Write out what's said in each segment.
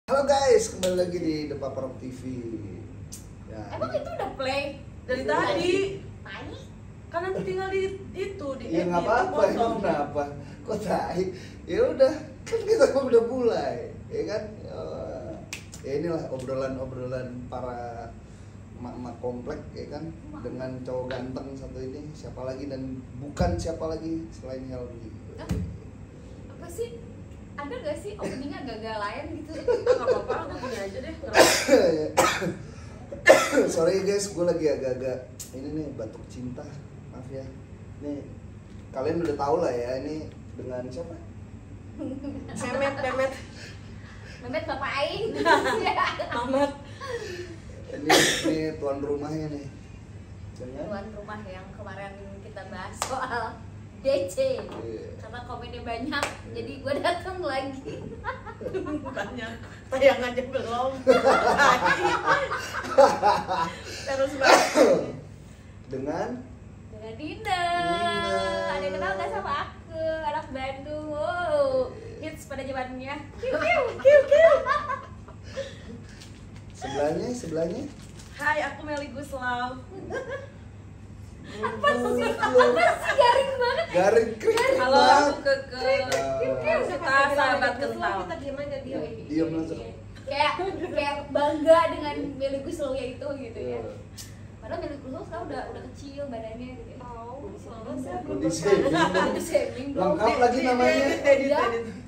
Halo guys, kembali lagi di The Paparok TV. Ya, Emang itu udah play? Dari tadi Tai? kan nanti tinggal di itu di ya nggak edit, apa-apa, dipotong. emang kenapa? Kok tai? Ya udah, kan kita udah mulai, ya kan? Ya inilah obrolan para emak-emak komplek, ya kan? Dengan cowok ganteng satu ini, siapa lagi dan bukan siapa lagi selain Helmi. Apa sih? Ada gak sih openingnya agak-agak lain gitu? Nggak apa-apa, aku punya aja deh. Sorry guys, gue lagi agak-agak ini nih batuk cinta, maaf ya. Nih kalian udah tahu lah ya, ini dengan siapa? Memet Mehmet Bapak Aing. Mamat. Ini tuan rumahnya nih. Dengan Tuan rumah yang kemarin kita bahas soal DC. Iya. Karena komennya banyak, jadi gue datang lagi. Banyak tayang aja belum. Terus banget. dengan Dengan Dina. Ada yang kenal gak sama aku? Anak Bandung. Wow. Hits pada zamannya. Kiu. sebelahnya Hai, aku Meli Guslaw. Apa sih garing banget? garing krik Halo, banget. aku Keke. Kita sahabat kental. Kita diam aja dia. Diam langsung. Kayak bangga dengan Meli Guslow ya itu gitu ya. Padahal Meli Guslow sekarang udah kecil badannya gitu ya. Body shaming. Body shaming dong. Lengkap lagi namanya. Edit.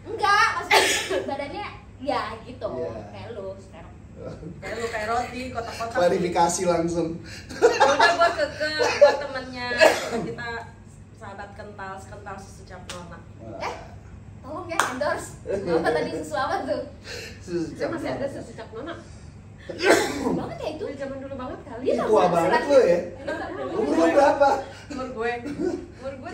Enggak, maksudnya badannya ya gitu. Iya. Kayak lu sekarang. Kayak lu kayak roti, kotak-kotak. Klarifikasi langsung. Udah buat Keke, buat temennya. Kita sahabat kental susu cap nona. Tolong ya endorse. Apa tadi susu apa tuh? Susu cap Masih ada nona. susu cap nona. Banget ya itu. Dari zaman dulu banget kali. Dia Ih, tahu tua nggak banget sih? lo ya. Umur lo berapa? Umur gue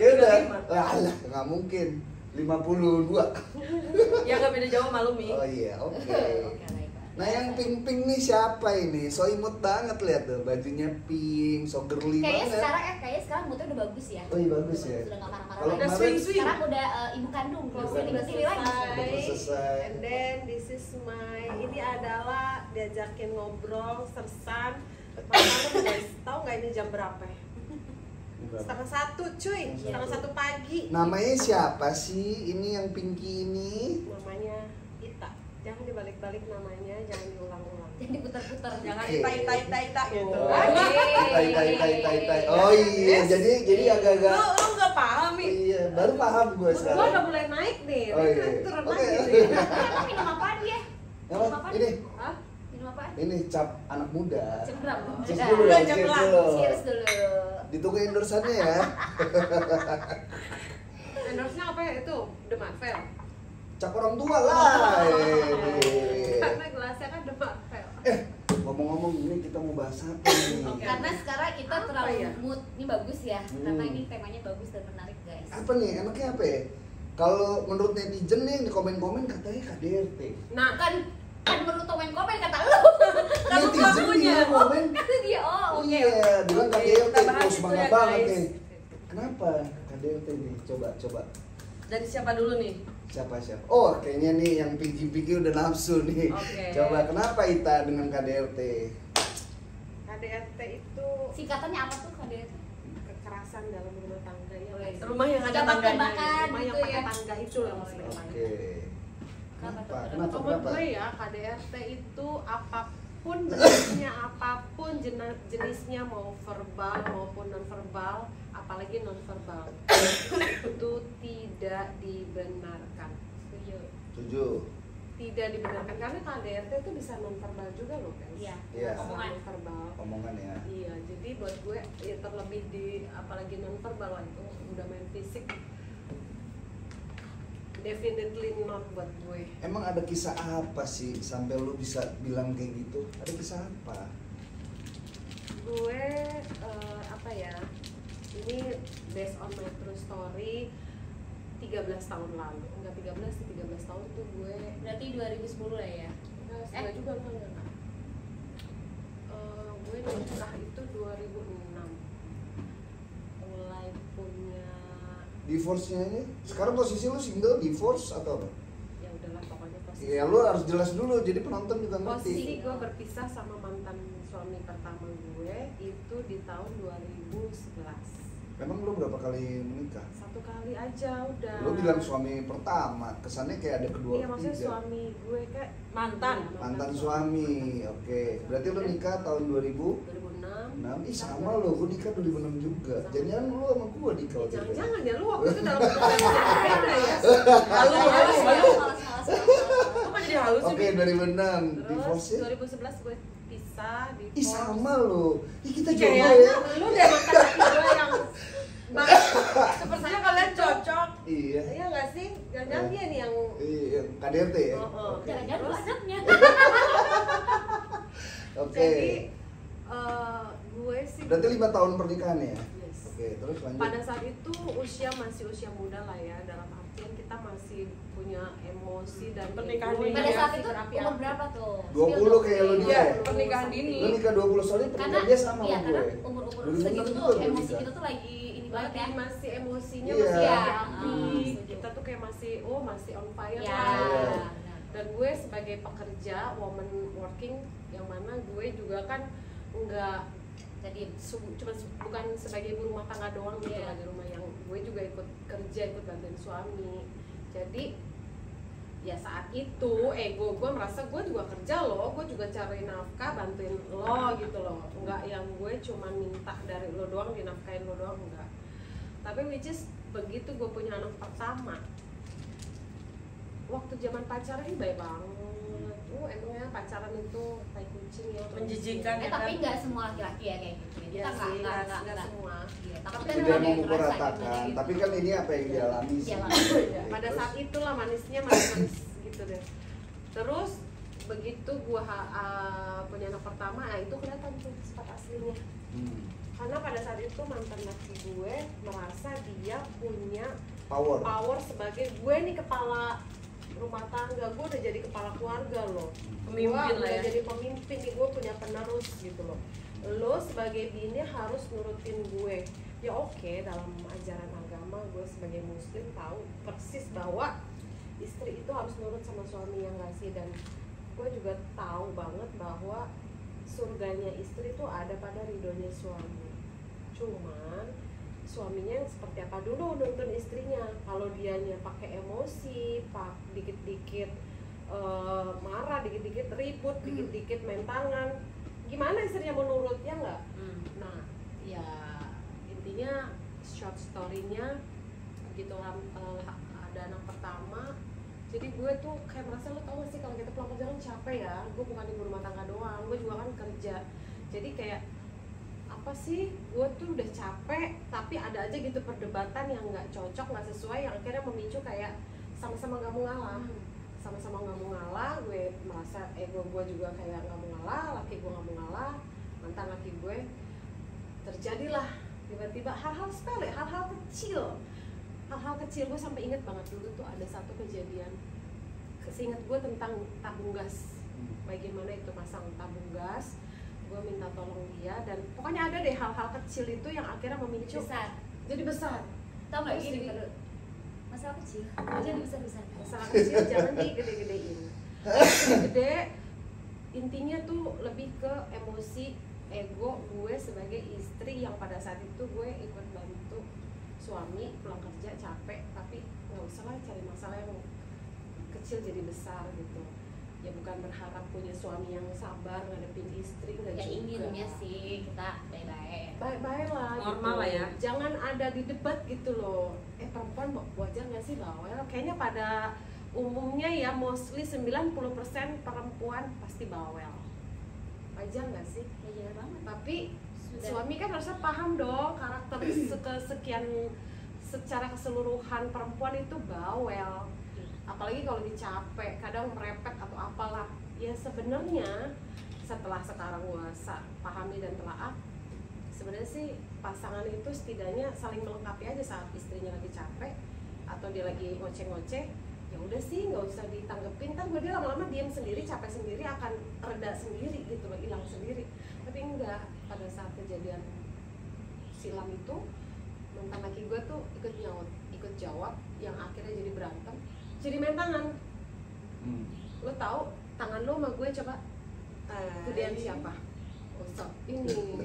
Ya udah. 35. Alah, nggak mungkin. 52. Ya nggak beda jauh sama lu, Mi. Oh iya, oke. Oke, baik. Nah yang pink nih siapa ini? So imut banget lihat tuh, bajunya pink, so girly Kayaknya banget. sekarang moodnya udah bagus ya. Oh iya, bagus ya. Sudah nggak marah-marah Kalau lagi. Udah kemarin swing-swing. Sekarang udah ibu kandung, closing Udah di sini lagi. udah selesai. And then this is my, ini adalah diajakin ngobrol, sersan. Malam guys, tahu nggak ini jam berapa? Setengah 1 cuy, setengah 1 pagi. Namanya siapa sih? Ini yang pinky ini? Namanya Ita. Jangan dibalik-balik namanya, jangan diulang-ulang. Jadi diputar-putar. Jangan Oke. Ita gitu. Oh, tai. Oh iya, jadi agak-agak. Lu nggak paham, Mi. Iya, baru paham gue Gua sekarang. udah mulai naik nih, Oh, iya. turun Oke. lagi nih. Emang minum apaan dia? Apa? Ini, Hah? Minum apaan? ini cap anak muda. Cemberang. Cheers Udah. dulu ya, Udah, cheers jam dulu. Cheers dulu. Ditunggu endorsannya ya. Endorse-nya apa ya itu? The Marvel. Cap orang tua lah. Karena gelasnya kan The Marvel. Ngomong-ngomong ini kita mau bahas apa nih? Oke. Karena sekarang kita Apa terlalu ya? mood, ini bagus ya. Hmm. Karena ini temanya bagus dan menarik guys. Apa nih? Enaknya apa ya? Kalau menurut netizen nih yang di komen-komen katanya KDRT. Nah, Kan menurut komen kata lu. Kamu Netizen pelakunya. dia komen. Kata dia oke. Iya, bilang Oke, KDRT kita bahas terus itu semangat ya, banget guys. nih. Kenapa KDRT nih? Coba. Dari siapa dulu nih? Siapa? Oh, kayaknya nih yang pinky udah nafsu nih. Oke. Coba kenapa Ita dengan KDRT? KDRT itu Singkatannya apa tuh KDRT? kekerasan dalam rumah tangga ya. guys. Rumah yang ada Tembak-tembakan. tangganya. Rumah yang gitu pakai ya. tangga itu lah maksudnya. Oke. Kenapa Kenapa? tuh? Menurut gue ya KDRT itu apapun jenisnya, apapun jenisnya mau verbal maupun non verbal, apalagi non verbal itu tidak dibenarkan. Setuju. Tidak dibenarkan karena KDRT itu bisa non verbal juga loh guys. Iya. Iya. Omongan. Non verbal. Omongan ya. Iya, jadi buat gue ya terlebih di apalagi non verbal itu udah main fisik. Definitely not buat gue. Emang ada kisah apa sih sampai lu bisa bilang kayak gitu? Ada kisah apa? Gue apa ya? Ini based on my true story 13 tahun lalu. Enggak 13 sih, 13 tahun tuh gue Berarti 2010 lah ya. enggak juga enggak. Gue nikah itu 2006. Mulai punya Divorce-nya aja. Sekarang posisi lu single, divorce atau apa? ya udahlah pokoknya pas Ya lu harus jelas dulu, jadi penonton juga Posisi ngerti. gue berpisah sama mantan suami pertama gue itu di tahun 2011. Memang lu berapa kali menikah? 1 kali aja udah. Lu bilang suami pertama, kesannya kayak ada kedua Iya, maksudnya ketiga. suami gue kayak Mantan. Iya, Mantan suami, oke. Berarti lu nikah tahun 2006. 2006. Ih sama lo, gue nikah 2006 juga. Sama. Jangan lu sama gue nikah waktu itu. Jangan-jangan ya lu waktu itu dalam hubungan yang beda ya. Halu. Malas. Apa jadi halus sih? Oke, 2006 Terus divorce ya? 2011 gue pisah, divorce. Ih sama lo. Ih kita jodoh Kayaknya ya. Lu deh mantan laki gue yang Sepertinya kalian cocok. Iya. iya nggak sih? Jangan-jangan dia nih yang Iya, KDRT ya. Oke. Jangan-jangan lu anaknya. Oke. Jadi gue sih Berarti 5 tahun pernikahan ya? Yes. Oke, terus lanjut. Pada saat itu masih usia muda lah ya, dalam artian kita masih punya emosi dan Pernikahan ego dini. yang Pada saat masih itu berapi-api. umur berapa tuh? 20 kayak lu Iya, nikah. pernikahan dini. Lu nikah 20 soalnya Karena pernikahan dia sama iya, sama karena gue. umur-umur 2006 segitu juga tuh gue emosi nikah. kita tuh lagi ini banget Lagi ya. masih emosinya Iya. masih Iya. berapi-api. Setuju. Kita tuh kayak masih masih on fire Ya. lah. Iya. Dan gue sebagai pekerja, woman working, yang mana gue juga kan nggak Jadi bukan sebagai ibu rumah tangga doang gitu Iya. lah di rumah, yang gue juga ikut kerja, ikut bantuin suami. Jadi ya saat itu gue merasa gue juga kerja loh, gue juga cari nafkah bantuin lo gitu loh, nggak yang gue cuma minta dari lo doang, dinafkahin lo doang, enggak. Tapi which is begitu gue punya anak pertama, waktu zaman pacaran ini baik banget. Emangnya pacaran itu tai kucing ya, Menjijikan. tapi nggak semua laki-laki ya kayak gitu. Iya Kita sih, nggak nggak semua. Iya, tapi Tidak kan ada yang memukul ngerasain ratakan, gitu. tapi kan ini apa yang dialami sih. Iya, Pada Terus? saat itulah manisnya manis gitu deh. Terus begitu gua punya anak pertama, itu kelihatan tuh sifat aslinya. Karena pada saat itu mantan laki gue merasa dia punya power sebagai gue nih kepala rumah tangga, gue udah jadi kepala keluarga loh. Pemimpin Gua lah udah ya. jadi pemimpin nih, gue punya penerus gitu loh. Lo sebagai bini harus nurutin gue. Ya oke, dalam ajaran agama gue sebagai muslim tahu persis bahwa istri itu harus nurut sama suami yang ngasih, dan gue juga tahu banget bahwa surganya istri itu ada pada ridhonya suami. Cuman suaminya yang seperti apa dulu nuntun istrinya. Kalau dianya pakai emosi, dikit-dikit marah, dikit-dikit ribut, dikit-dikit main tangan, gimana istrinya mau nurut, ya nggak? Nah, ya intinya short story-nya begitu ada anak pertama, jadi gue tuh kayak merasa, lo tau gak sih kalau kita pulang kerja kan capek ya, gue bukan ibu rumah tangga doang, gue juga kan kerja. Jadi kayak apa sih, gue tuh udah capek tapi ada aja gitu perdebatan yang nggak cocok, nggak sesuai, yang akhirnya memicu kayak sama-sama nggak mau ngalah. Sama-sama nggak mau ngalah, gue merasa ego gue juga kayak nggak mau ngalah, laki gue nggak mau ngalah, mantan laki gue. Terjadilah tiba-tiba hal-hal sepele, hal-hal kecil gue sampai inget banget dulu tuh ada satu kejadian, seingat gue tentang tabung gas. Bagaimana itu masang tabung gas, gue minta tolong dia, dan pokoknya ada deh hal-hal kecil itu yang akhirnya memicu besar. jadi besar. Tau nggak Terus gini jadi- perlu masalah kecil, jangan besar-besar. Masalah kecil jangan digede-gedein. Gede, intinya tuh lebih ke emosi ego gue sebagai istri yang pada saat itu gue ikut bantu suami pulang kerja capek, tapi nggak usah lah cari masalah yang kecil jadi besar gitu. Ya bukan berharap punya suami yang sabar ngadepin istri, nggak Ya juga. inginnya sih kita baik-baik. Baik-baik lah Normal gitu. lah ya. Jangan ada di debat gitu loh. Perempuan wajar nggak sih bawel? Kayaknya pada umumnya ya mostly 90% perempuan pasti bawel. Wajar nggak sih? Wajar banget. Tapi Sudah. suami kan harusnya paham dong karakter sekian secara keseluruhan perempuan itu bawel. Apalagi kalau dicapek, kadang merepet atau apalah. Ya sebenarnya setelah sekarang gua pahami dan telaah, sebenarnya sih pasangan itu setidaknya saling melengkapi aja. Saat istrinya lagi capek atau dia lagi ngoceh-ngoceh, ya udah sih nggak usah ditanggepin, kan gue dia lama-lama diam sendiri, capek sendiri, akan reda sendiri gitu loh, hilang sendiri. Tapi enggak, pada saat kejadian silam itu mantan laki gue tuh ikut jawab, yang akhirnya jadi berantem, jadi main tangan. Lo tahu tangan lo sama gue coba gedean siapa? Oh, ini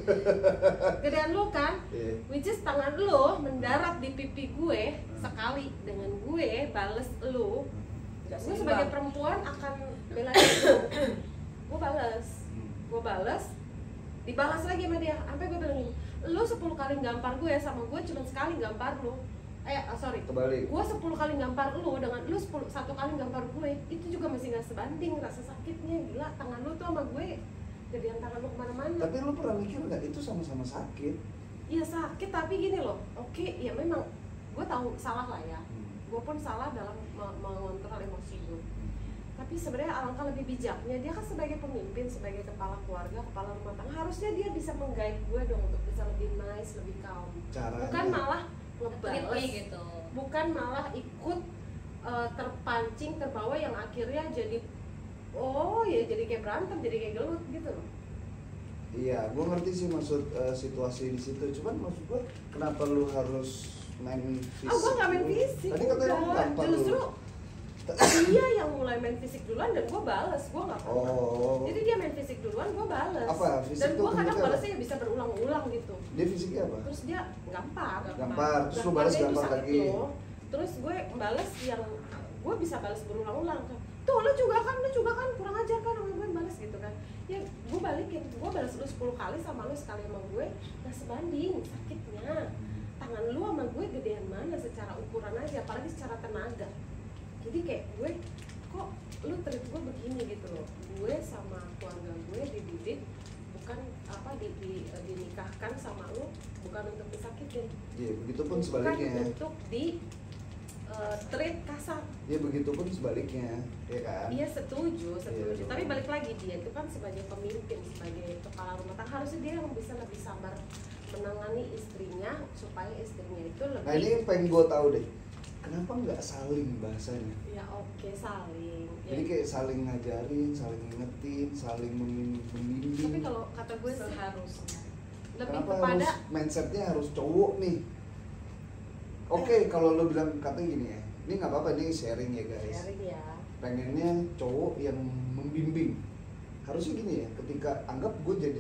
gedean lo kan, which is tangan lo mendarat di pipi gue sekali dengan gue bales lo. Gue sebagai perempuan akan belain lo. Gue bales, dibalas lagi sama dia. Sampai gue bilang gini, lo 10 kali gampar gue sama gue cuma sekali gampar lo. Kebalik. Gue 10 kali gampar lo dengan lo 1 kali gampar gue, itu juga masih nggak sebanding rasa sakitnya. Gila, tangan lo tuh sama gue gedean tangan lo kemana-mana. Tapi lo pernah mikir nggak itu sama-sama sakit? Iya sakit, tapi gini loh, oke, ya memang gue tahu salah lah ya. Gue pun salah dalam mengontrol emosi gue. Tapi sebenarnya alangkah lebih bijaknya, dia kan sebagai pemimpin, sebagai kepala keluarga, kepala rumah tangga, harusnya dia bisa meng-guide gue dong untuk bisa lebih nice, lebih calm. Caranya. Bukan malah ngebales gitu. Bukan malah ikut terpancing, terbawa yang akhirnya jadi jadi kayak berantem, jadi kayak gelut gitu loh. Iya, gue ngerti sih maksud situasi di situ. Cuman maksud gue kenapa lu harus main fisik? Gue nggak main fisik. Tadi katanya lu gampar lu. Justru dia yang mulai main fisik duluan dan gue bales, gue nggak pernah. Jadi dia main fisik duluan, gue bales. Apa? Fisik dan tuh gue kadang bentuknya balesnya ya bisa berulang-ulang gitu. Dia fisiknya apa? Terus dia gampar. Terus lu balas gampar lagi. Terus gue bales yang gue bisa balas berulang-ulang kan. Tuh lu juga kan kurang ajar kan sama gue balas gitu kan. Ya gue balikin, gue balas lu 10 kali sama lu sekali sama gue, nggak sebanding sakitnya. Tangan lu sama gue gedean mana secara ukuran aja, apalagi secara tenaga. Jadi kayak gue, kok lu treat gue begini gitu loh. Gue sama keluarga gue dididik bukan dinikahkan sama lu bukan untuk disakitin. Iya, begitupun sebaliknya. Bukan untuk treat kasar. Iya, begitupun sebaliknya, ya kan? Iya setuju. Iya, Tapi balik lagi dia itu kan sebagai pemimpin, sebagai kepala rumah tangga, harusnya dia yang bisa lebih sabar menangani istrinya supaya istrinya itu lebih. Nah ini pengen gue tahu deh, kenapa nggak saling bahasanya? Ya oke, saling. Jadi kayak saling ngajarin, saling ngingetin, saling membimbing. Tapi kalau kata gue sih Seharusnya. lebih kenapa kepada harus mindsetnya harus cowok nih? Oke, kalau lo bilang katanya gini ya, ini nggak apa-apa, ini sharing ya guys. sharing ya. Pengennya cowok yang membimbing. Harusnya gini ya, ketika anggap gue jadi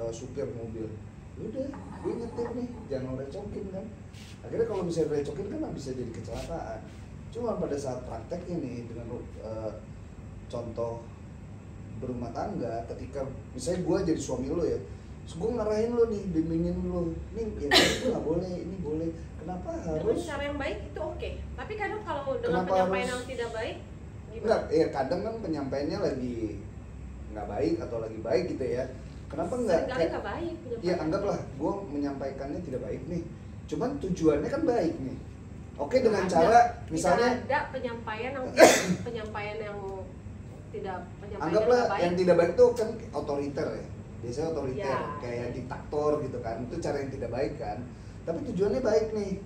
supir mobil, udah gue nyetir nih, jangan recokin kan. Akhirnya kalau misalnya recokin kan bisa jadi kecelakaan. Cuma pada saat prakteknya nih dengan contoh berumah tangga, ketika misalnya gue jadi suami lo ya, terus gue ngarahin lo nih, bimbingin lo, nih ya itu nggak boleh, ini boleh. Kenapa Dengan harus? cara yang baik itu oke. Tapi kadang kalau dengan Kenapa penyampaian harus? yang tidak baik, gimana? Enggak, ya kadang kan penyampaiannya lagi nggak baik atau lagi baik gitu ya. Kenapa nggak? Seringkali nggak baik Ya penyampaian. anggaplah gue menyampaikannya tidak baik nih. Cuman tujuannya kan baik nih. Oke, dengan cara misalnya tidak ada penyampaian yang penyampaian yang anggaplah baik. yang tidak baik tuh kan otoriter ya. Biasanya otoriter Ya. kayak diktator gitu kan. Itu cara yang tidak baik kan. Tapi tujuannya baik nih.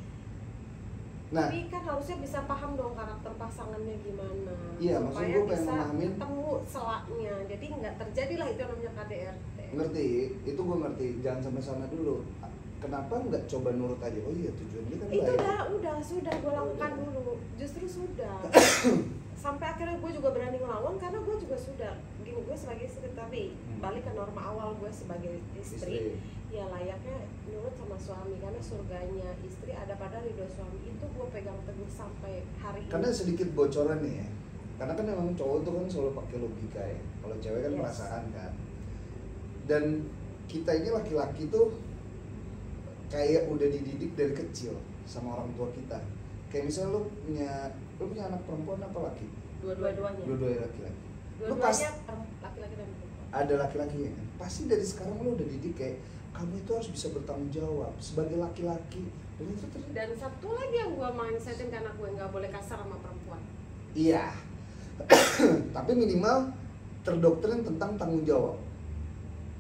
Nah, Tapi kan harusnya bisa paham dong karakter pasangannya gimana. Iya, maksud supaya gue pengen bisa memahamin. ketemu selaknya. Jadi nggak terjadilah itu yang namanya KDRT. ngerti, itu gue ngerti. Jangan sampai sana dulu. Kenapa nggak coba nurut aja? Oh iya, tujuannya kan Itu baik. sudah gue lakukan dulu. Justru sudah. Sampai akhirnya gue juga berani ngelawan karena gue juga sudah gini, gue sebagai istri tadi balik ke norma awal gue sebagai istri. Ya layaknya nurut sama suami karena surganya istri ada pada ridho suami, itu gue pegang teguh sampai hari Karena ini. sedikit bocoran nih ya. Karena kan emang cowok tuh kan selalu pakai logika ya. Kalau cewek kan Yes. perasaan kan. Dan kita ini laki-laki tuh kayak udah dididik dari kecil sama orang tua kita. Kayak misalnya lu punya anak perempuan apa laki? Dua-duanya. Dua-duanya laki-laki. Dua-duanya laki-laki dan perempuan. Ada laki-lakinya kan. Pasti dari sekarang lu udah didik kayak kamu itu harus bisa bertanggung jawab sebagai laki-laki. Dan itu Dan satu lagi yang gue mindsetin karena gue nggak boleh kasar sama perempuan. iya. Tapi minimal terdoktrin tentang tanggung jawab.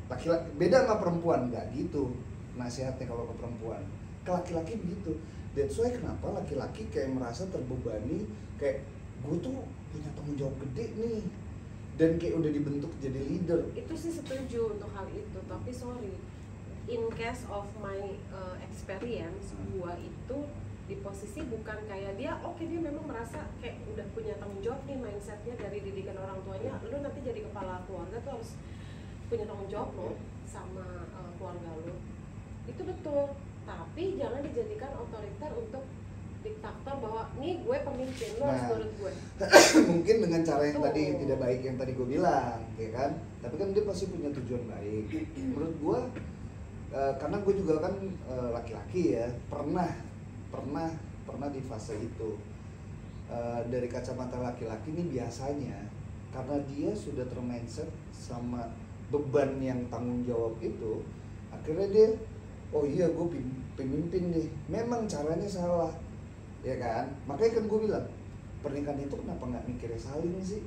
Laki-laki beda sama perempuan, nggak gitu nasihatnya kalau ke perempuan. Ke laki-laki begitu. That's why kenapa laki-laki kayak merasa terbebani, kayak gue tuh punya tanggung jawab gede nih, dan kayak udah dibentuk jadi leader. Itu sih setuju untuk hal itu, tapi sorry, in case of my experience, gua itu di posisi bukan kayak dia, oke dia memang merasa kayak udah punya tanggung jawab nih mindsetnya dari didikan orang tuanya, lu nanti jadi kepala keluarga tuh harus punya tanggung jawab lo sama keluarga lu, itu betul, tapi jangan dijadikan otoriter untuk diktator bahwa nih gue pemimpin lo harus nurut gue. Mungkin dengan cara yang Tuh. tadi tidak baik yang tadi gue bilang, ya kan? Tapi kan dia pasti punya tujuan baik. Menurut gue, karena gue juga kan laki-laki ya, pernah di fase itu. Dari kacamata laki-laki ini biasanya karena dia sudah termindset sama beban yang tanggung jawab itu, akhirnya dia, oh iya gue pemimpin nih. Memang caranya salah. Ya kan, makanya kan gue bilang pernikahan itu kenapa nggak mikirnya saling sih?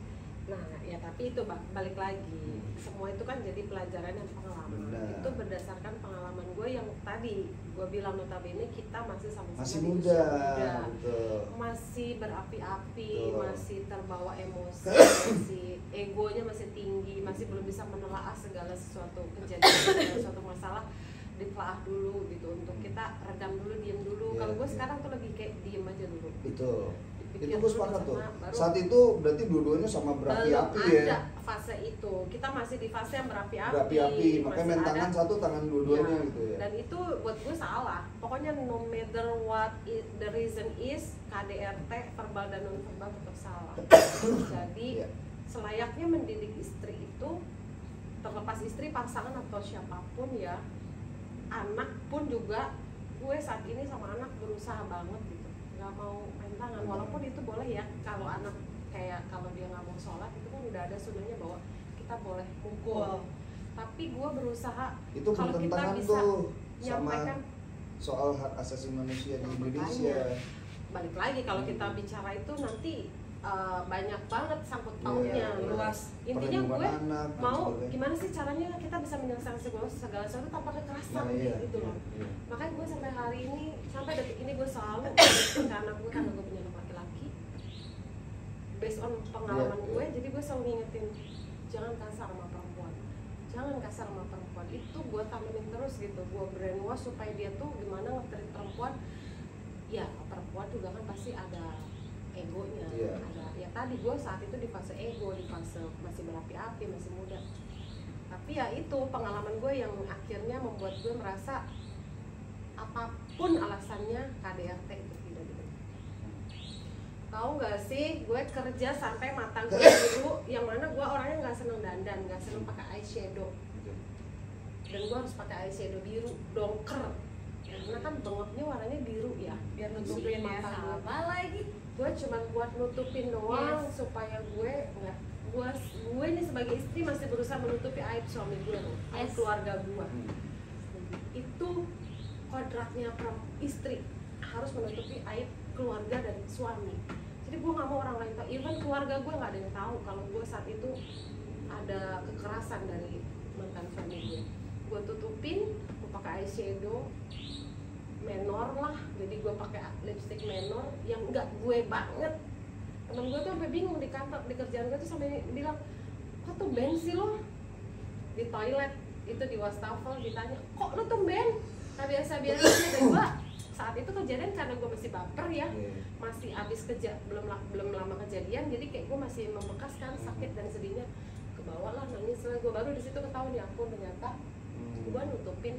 Nah ya tapi itu balik lagi, semua itu kan jadi pelajaran dan pengalaman. Benar. Itu berdasarkan pengalaman gue yang tadi gue bilang, notabene kita masih sama-sama Masih di muda, usia betul. masih berapi-api, Betul. masih terbawa emosi, masih egonya masih tinggi, masih belum bisa menelaah segala sesuatu kejadian, segala suatu masalah ditelaah dulu gitu, untuk kita redam dulu, diem dulu. Iya, Kalau gue iya. sekarang tuh lebih kayak diem aja dulu. Betul. Dipikir Itu gue dulu, sepakat tuh. dicerna, baru Saat itu berarti dua-duanya sama berapi-api belum ada ya. fase itu, kita masih di fase yang berapi-api. Berapi-api, makanya masih main ada- tangan satu, tangan dua-duanya Ya, gitu ya. dan itu buat gue salah. Pokoknya no matter what the reason is, KDRT verbal dan non verbal tetap salah. Jadi Iya. selayaknya mendidik istri itu, terlepas istri, pasangan atau siapapun ya, anak pun juga, gue saat ini sama anak berusaha banget gitu, nggak mau main tangan, walaupun itu boleh ya. Kalau anak kayak kalau dia nggak mau sholat itu kan udah ada sunahnya bahwa kita boleh mukul, tapi gue berusaha Itu kalau kita bertentangan bisa tuh sama menyampaikan. soal hak asasi manusia di Nah, Indonesia. Balik lagi kalau kita bicara itu nanti banyak banget sangkut pautnya, Iya, luas. Intinya gue Perlindungan anak dan mau sebagainya. gimana sih caranya kita bisa menyelesaikan segala sesuatu tanpa kekerasan Nah, iya, gitu loh. iya. Makanya gue sampai hari ini, sampai detik ini gue selalu ke anak gue, karena gue punya anak laki-laki, based on pengalaman Iya, gue, iya. jadi gue selalu ngingetin jangan kasar sama perempuan, jangan kasar sama perempuan. Itu gue tanemin terus gitu, gue brainwash supaya dia tuh gimana nge-treat perempuan. Ya perempuan juga kan pasti ada egonya, Iya. ada ya tadi gue saat itu di fase ego, di fase masih berapi-api, masih muda. Tapi ya itu pengalaman gue yang akhirnya membuat gue merasa apapun alasannya KDRT itu tidak gitu. Tahu nggak sih, gue kerja sampai mata gue biru, yang mana gue orangnya nggak seneng dandan, nggak seneng pakai eyeshadow, dan gue harus pakai eyeshadow biru dongker, karena kan bengapnya warnanya biru ya, Biar nutupin ya. mata gue. Sama lagi. Gue cuma buat nutupin doang, Yes. supaya gue nggak, gue nih sebagai istri masih berusaha menutupi aib suami gue loh, aib Yes. keluarga gue. Hmm. Itu kodratnya istri, harus menutupi aib keluarga dan suami. Jadi gue nggak mau orang lain tahu, even keluarga gue nggak ada yang tahu kalau gue saat itu ada kekerasan dari mantan suami gue. Gue tutupin, gue pakai eyeshadow menor lah, jadi gue pakai lipstick menor yang enggak gue banget. Temen gue tuh sampai bingung di kantor, di kerjaan gue tuh sampai bilang, kok tumben sih lo di toilet itu di wastafel, ditanya kok lo tumben, nah biasa-biasa aja. Dan gue saat itu kejadian karena gue masih baper ya, Iya. masih abis belum lama kejadian, jadi kayak gue masih membekas kan, sakit dan sedihnya kebawa lah, nangis lah. Gue baru di situ ketahuan ya ampun, ternyata gue nutupin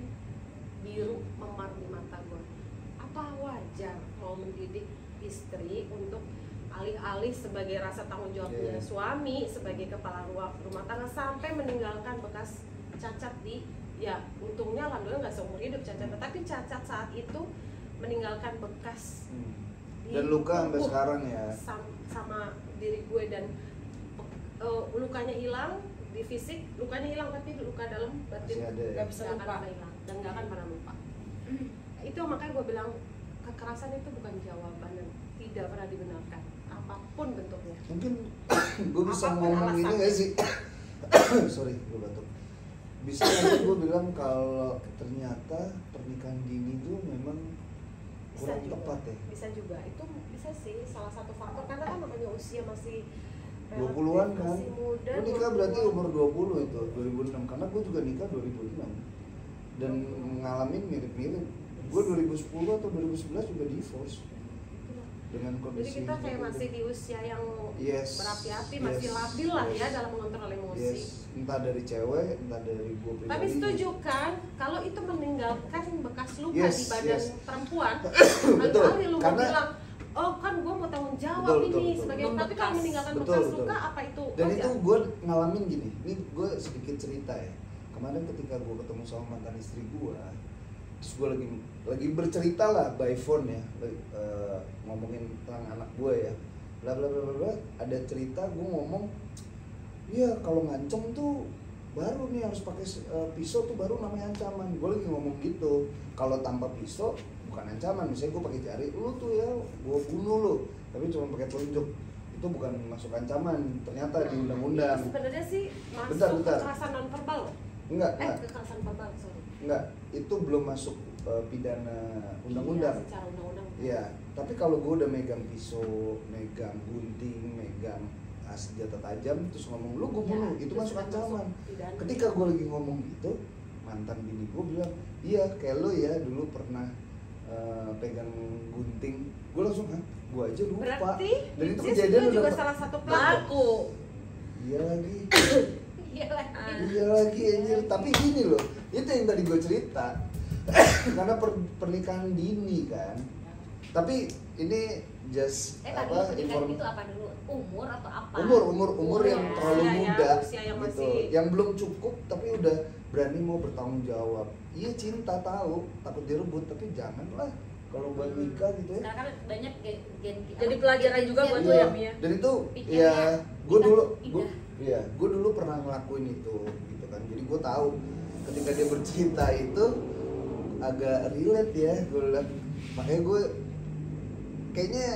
biru memar di mata gue. Apa wajar mau mendidik istri untuk alih-alih sebagai rasa tanggung jawabnya Yeah. suami sebagai kepala rumah tangga sampai meninggalkan bekas cacat di, ya untungnya alhamdulillah nggak seumur hidup cacat, tetapi cacat saat itu meninggalkan bekas di Dan luka sampai tubuh sekarang ya. sama diri gue, dan lukanya hilang di fisik, lukanya hilang, tapi luka dalam batin Masih ada ya? Nggak bisa nggak akan lupa. pernah hilang dan nggak akan pernah lupa. Itu makanya gue bilang kekerasan itu bukan jawaban dan tidak pernah dibenarkan apapun bentuknya. Mungkin gue bisa Apapun ngomong ini alasannya. gak sih? Sorry, gue batuk. Bisa nggak sih gue bilang kalau ternyata pernikahan dini itu memang kurang tepat ya? Bisa juga, itu bisa sih salah satu faktor, karena kan namanya usia masih 20-an kan? masih muda. Gue nikah berarti 20-an. umur 20 itu, 2006. Karena gue juga nikah 2006. Dan ngalamin mirip-mirip gue 2010 atau 2011 juga divorce dengan Jadi kondisi kita kayak gitu. masih di usia yang Yes, berapi-api, yes, masih labil lah yes. ya dalam mengontrol emosi. Yes, entah dari cewek, entah dari gue pribadi. Tapi setuju kan kalau itu meninggalkan bekas luka Yes, di badan yes. perempuan, Betul, alih-alih lu mau karena- bilang, oh kan gue mau tanggung jawab Betul, ini betul, sebagai, betul. tapi kalau meninggalkan Betul, bekas betul. luka apa itu? Dan wajar? itu gue ngalamin gini, ini gue sedikit cerita ya. Kemarin ketika gue ketemu sama mantan istri gue, terus gue lagi bercerita lah by phone ya, ngomongin tentang anak gue ya, bla bla bla bla. Ada cerita gue ngomong, iya kalau ngancem tuh baru nih harus pakai pisau tuh baru namanya ancaman. Gue lagi ngomong gitu, kalau tanpa pisau bukan ancaman. Misalnya gue pakai jari, lu tuh ya gue bunuh lu, tapi cuma pakai telunjuk, itu bukan masuk ancaman ternyata di undang-undang. Itu sebenarnya sih masuk Bentar. kekerasan non verbal. Enggak, Kekerasan verbal, sorry. enggak, itu belum masuk pidana undang-undang. Iya, secara undang-undang. Iya, tapi kalau gue udah megang pisau, megang gunting, megang senjata tajam, terus ngomong lu gue bunuh, Ya, itu masuk sudah ancaman. pidana. Ketika gue lagi ngomong gitu, mantan bini gue bilang, iya kayak lu ya dulu pernah pegang gunting. Gue langsung, hah? Gue aja lupa. Berarti Dan itu Cis, kejadian lu juga udah- salah satu pelaku. Pelaku. Iya lagi. Iya lagi. Iya lagi anjir, tapi gini loh, itu yang tadi gue cerita. Karena pernikahan dini kan. Tapi ini just Tadi pernikahan itu apa dulu? Umur atau apa? umur yang Ya, terlalu usia ya, muda usia yang gitu. masih- Yang belum cukup tapi udah berani mau bertanggung jawab. Iya cinta tahu, takut direbut tapi janganlah kalau buat nikah gitu ya. Sekarang kan banyak gen Jadi pelajaran juga buat Gen lu Z. ya, Mia? Dan itu Pikirnya ya gue kita dulu indah. gue dulu pernah ngelakuin itu gitu kan. Jadi gue tahu ketika dia bercerita itu agak relate ya, gue bilang. Makanya gue kayaknya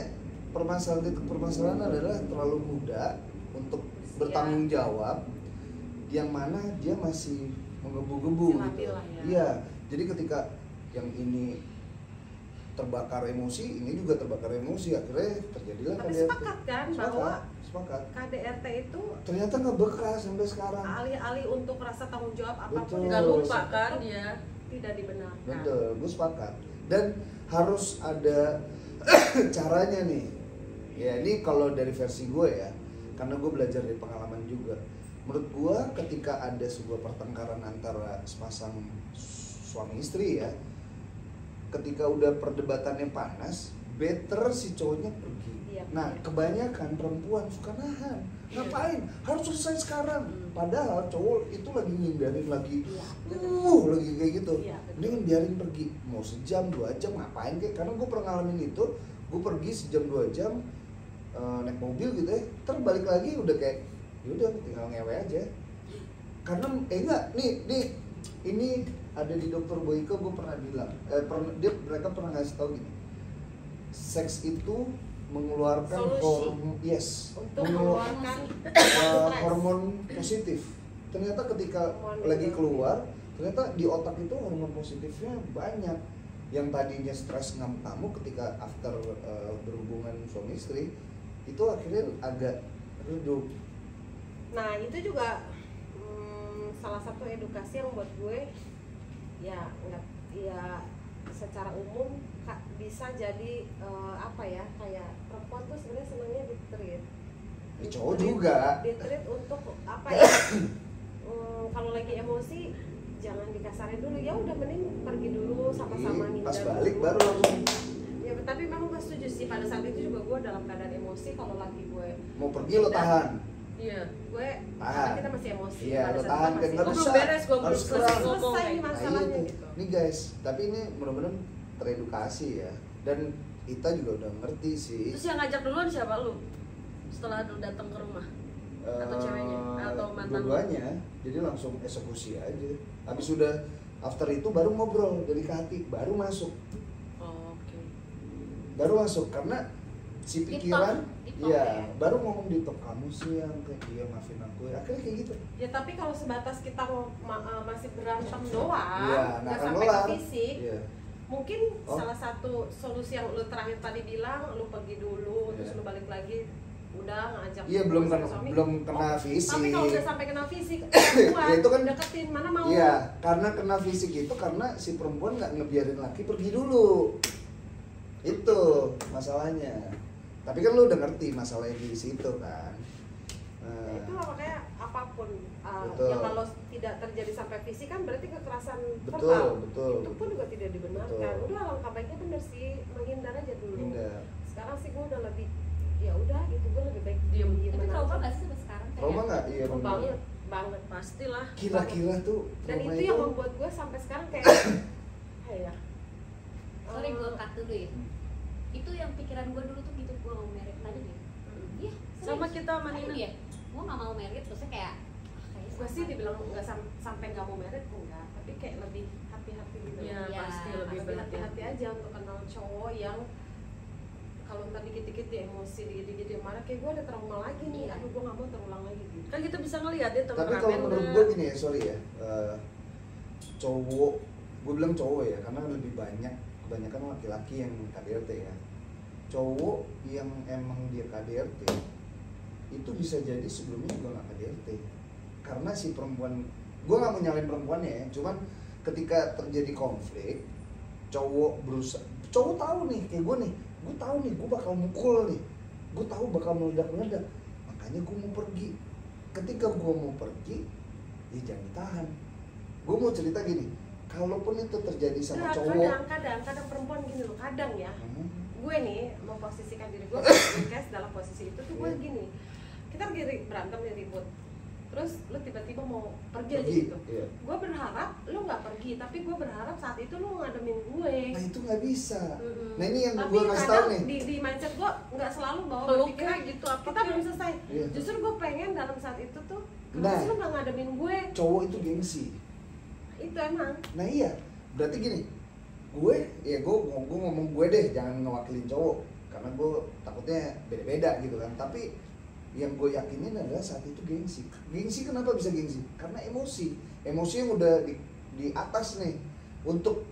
permasalahan adalah terlalu muda untuk bertanggung jawab, yang mana dia masih menggebu-gebu Masih labil gitu. lah ya. Iya, jadi ketika yang ini terbakar emosi, ini juga terbakar emosi, akhirnya terjadilah Tapi KDRT. sepakat kan bahwa Sepakat. KDRT itu Ternyata nggak bekas sampai sekarang. alih-alih untuk rasa tanggung jawab apapun Betul. Nggak yang lupa kan dia. tidak dibenarkan. Betul, gue sepakat. Dan harus ada caranya nih. Ya ini kalau dari versi gue ya, karena gue belajar dari pengalaman juga. Menurut gue ketika ada sebuah pertengkaran antara sepasang suami istri ya, ketika udah perdebatannya panas, better si cowoknya pergi. Iya, Nah, iya. kebanyakan perempuan suka nahan. Iya. Ngapain? Harus selesai sekarang. Padahal cowok itu lagi ngindarin lagi. Iya, Lagi kayak gitu. Iya, betul. Mending biarin pergi. Mau sejam, 2 jam ngapain kayak? Karena gue pernah ngalamin itu. Gue pergi sejam 2 jam naik mobil gitu ya. Terbalik lagi udah kayak yaudah tinggal ngewe aja. Karena enggak, nih ini ada di Dr. Boyke gue pernah bilang. Mereka pernah ngasih tahu gini. Seks itu mengeluarkan Solusi. Untuk mengeluarkan hormon positif. Ternyata ketika Hormon lagi itu. keluar, ternyata di otak itu hormon positifnya banyak. Yang tadinya stres ngamuk ketika after berhubungan suami istri, itu akhirnya agak redup. Nah itu juga salah satu edukasi yang buat gue ya nggak ya secara umum bisa jadi apa ya, kayak perempuan tuh sebenarnya senangnya ditreat. Cowok juga. Ditreat untuk apa ya? Kalau lagi emosi jangan dikasarin dulu, ya udah mending pergi dulu sama-sama Pas ngindar balik dulu. baru langsung Ya tapi memang gue setuju sih, pada saat itu juga gue dalam keadaan emosi. Kalau lagi gue mau pergi lo tahan. Iya. gue Tahan. karena kita masih emosi, Iya, pada lo saat tahan itu kan masih nggak Belum bisa. beres, gua belum Harus selesai keras. ngomong. selesai nih Nah, Nah, masalahnya itu. gitu. Nih guys, tapi ini benar-benar teredukasi ya. Dan Ita juga udah ngerti sih. Terus yang ngajak duluan siapa lu? Setelah lu datang ke rumah? Atau ceweknya? Atau mantan lu? Dua-duanya, jadi langsung eksekusi aja. Habis sudah after itu baru ngobrol dari ke hati, baru masuk. Oh, oke. Baru masuk karena si Deep pikiran, talk, deep talk iya, ya. baru ngomong di top kamu sih yang kayak iya maafin aku ya. Akhirnya kayak gitu. Ya tapi kalau sebatas kita masih berantem doang, Iya, nggak nggak akan sampai kelar. ke fisik, Iya. mungkin Oh. salah satu solusi yang lu terakhir tadi bilang, lu pergi dulu, terus Iya. lu balik lagi, udah ngajak Iya, belum sama kena suami. fisik. Tapi kalau udah sampai kena fisik, Ya, itu kan deketin mana mau. Iya, karena kena fisik itu karena si perempuan nggak ngebiarin laki pergi dulu. Itu masalahnya. Tapi kan lu udah ngerti masalahnya di situ kan. Nah, itu makanya apapun Betul. yang kalau tidak terjadi sampai fisik kan berarti kekerasan Betul, verbal. betul. Itu pun juga tidak dibenarkan. Betul. Udah alangkah baiknya bener sih menghindar aja dulu. Hindar. Sekarang sih gue udah lebih ya udah gitu, gue lebih baik diem Tapi trauma aja. gak sih sampai sekarang kayak? Trauma nggak? Iya Oh, benar. banget. Pastilah. Kira-kira tuh Dan trauma itu yang membuat gue sampai sekarang kayak ya. Sorry gue cut dulu ya. Hmm. Itu yang pikiran gue dulu tuh gitu, gue mau merit aja deh. Iya. Sama kita sama Nina. Dia, gue nggak mau merit, terusnya kayak kayaknya Gue sih sama. dibilang nggak sampai nggak mau merit enggak, tapi kayak lebih hati-hati gitu. Iya, Iya, pasti lebih Lebih hati-hati aja untuk kenal cowok yang kalau ntar dikit-dikit dia emosi, dikit-dikit dia marah, kayak gue ada trauma lagi nih. Iya. Aduh, gue nggak mau terulang lagi gitu. Kan kita bisa ngelihat dia Tapi kalau temperamennya. menurut gue gini ya, sorry ya, cowok, gue bilang cowok ya, karena lebih banyak kebanyakan laki-laki yang KDRT ya. Cowok yang emang dia KDRT itu bisa jadi sebelumnya juga nggak KDRT, karena si perempuan, gue nggak mau nyalain perempuannya ya, cuman ketika terjadi konflik, cowok berusaha, cowok tahu nih kayak gue tahu nih gue bakal mukul nih, gue tahu bakal meledak-meledak, makanya gue mau pergi. Ketika gue mau pergi, ya jangan ditahan. Gue mau cerita gini, kalaupun itu terjadi sama Nah, cowok, kadang perempuan gini loh, kadang ya. Gue nih memposisikan diri gue guys dalam posisi itu tuh gue Iya. gini, kita lagi berantem nih ribut, terus lu tiba-tiba mau pergi aja pergi, gitu. iya. Gue berharap lu nggak pergi, tapi gue berharap saat itu lu ngademin gue. Nah itu nggak bisa. Mm-mm. Nah ini yang Tapi gue kasih tahu kadang nih. di mindset gue nggak selalu bawa Peluknya berpikiran gitu, apa kita kayak- belum selesai. Iya. Justru gue pengen dalam saat itu tuh Nah. kenapa sih lu nggak ngademin gue? Cowok itu gengsi. Itu emang. Nah iya, berarti gini, gue ngomong gue deh, jangan ngewakilin cowok, karena gue takutnya beda-beda gitu kan. Tapi yang gue yakinin adalah saat itu gengsi. Gengsi kenapa bisa gengsi? Karena emosi yang udah di atas nih, untuk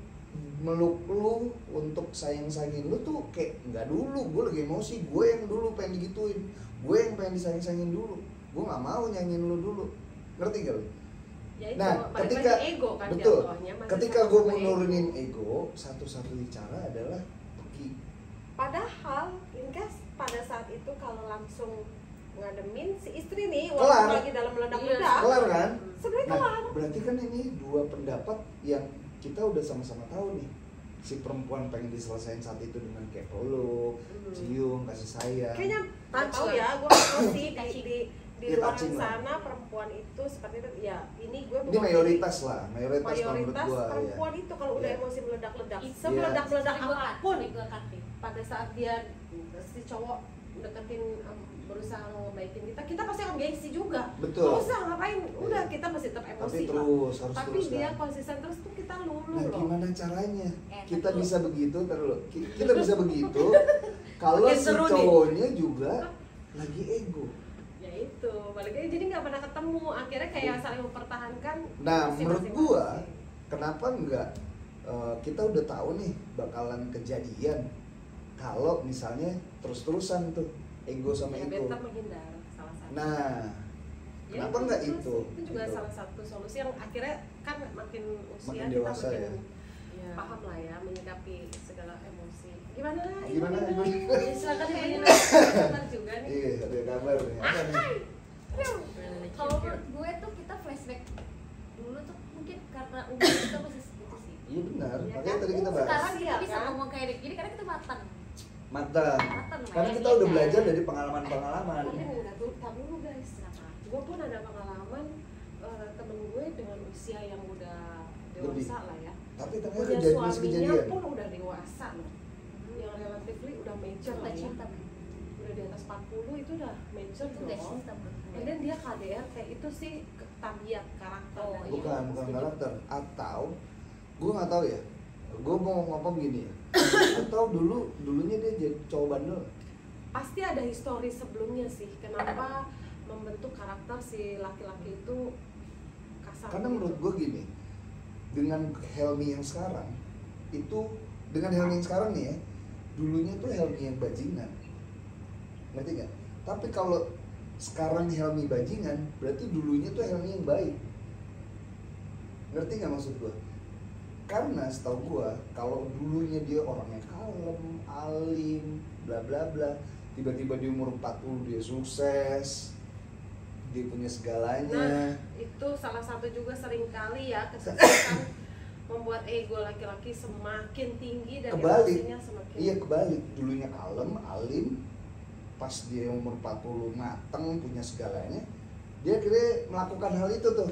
meluk lu, untuk sayang-sayangin lu tuh kayak nggak dulu. Gue lagi emosi, gue yang dulu pengen digituin, gue yang pengen disayang-sayangin dulu, gue nggak mau nyanyiin lu dulu, ngerti gak lu? Ya itu, Nah, balik ketika lagi ego kan betul, jatuhnya, masih ketika sama gue sama mau ego. nurunin ego, satu-satunya cara adalah pergi. Padahal, Inkas pada saat itu kalau langsung ngademin si istri nih, Kelar. walaupun lagi dalam meledak-ledak, Kelar kan? sebenarnya Nah, kelar. berarti kan ini dua pendapat yang kita udah sama-sama tahu nih. Si perempuan pengen diselesain saat itu dengan kayak peluk, cium, kasih sayang. Kayaknya nggak Touch tahu lah. ya, gue nggak tahu sih di Ya, luar touching lah. sana perempuan itu seperti itu. Ya ini gue Ini mewakili mayoritas lah, mayoritas kalau menurut mayoritas gua ya. perempuan itu kalau udah Iya. emosi meledak-ledak, Itu semeledak-meledak Sorry, gua cut, apapun, sorry, gua cut nih. pada saat dia si cowok deketin berusaha ngebaikin kita pasti akan gengsi juga. Betul. Nggak usah ngapain, udah Iya. kita masih tetap emosi Tapi lah. terus harus Tapi terus dia kan. konsisten terus tuh kita lulu Nah, loh. gimana caranya? Kita tapi bisa begitu, terus kita bisa begitu kalau Makin si seru nih. cowoknya juga lagi ego. Ya itu, balik lagi jadi nggak pernah ketemu. Akhirnya kayak saling mempertahankan. Nah, si menurut masing-masing. gua, kenapa enggak kita udah tahu nih bakalan kejadian kalau misalnya terus-terusan tuh ego sama Ya, ego. better menghindar salah satu. Nah, Ya, kenapa enggak itu itu? sih. Itu juga Gitu. salah satu solusi yang akhirnya kan makin usia Makin kita dewasa makin ya. Iya. paham lah ya menyikapi segala emosi. Gimana? Gimana, Ibu? Ya, silakan Ibu Nina. Kabar juga nih. Iya, ada kabar nih. Apa nih? Kalau menurut gue tuh kita flashback dulu tuh mungkin karena umur kita masih segitu sih. Iya benar, Iya makanya kan? tadi kita bahas. Sekarang kita Iya, bisa kan? ngomong kayak gini karena kita matang. Matang. Matang, Karena ya, kita iya udah kan? belajar dari pengalaman-pengalaman. Tapi enggak tuh, tapi dulu guys. Kenapa? Gue pun ada pengalaman temen gue dengan usia yang udah Lebih. dewasa lah ya. Tapi ternyata Punya jadi masih suaminya kejadian. pun udah dewasa loh. Yang relatively udah mature lah ya. Cinta, Bro. Udah di atas 40 itu udah mature Itu udah dong. cinta bro. And then dia KDRT itu sih tabiat karakter Oh, dari iya. Bukan setuju. karakter. Atau gue nggak tahu ya. Gue mau ngomong gini ya. Atau dulunya dia jadi cowok bandel. Pasti ada histori sebelumnya sih kenapa membentuk karakter si laki-laki itu kasar. Karena gitu. menurut gue gini, dengan Helmi yang sekarang itu, dengan Helmi yang sekarang nih ya, dulunya tuh Helmi yang bajingan, ngerti gak? Tapi kalau sekarang Helmi bajingan, berarti dulunya tuh Helmi yang baik. Ngerti nggak maksud gua? Karena setahu gua, kalau dulunya dia orangnya kalem, alim, bla bla bla, tiba-tiba di umur 40 dia sukses, dia punya segalanya. Nah, itu salah satu juga seringkali ya kesuksesan membuat ego laki-laki semakin tinggi dan Kebalik. emosinya semakin. Iya, kebalik. Dulunya kalem, alim, pas dia umur 40 mateng, punya segalanya, dia akhirnya melakukan hal itu tuh.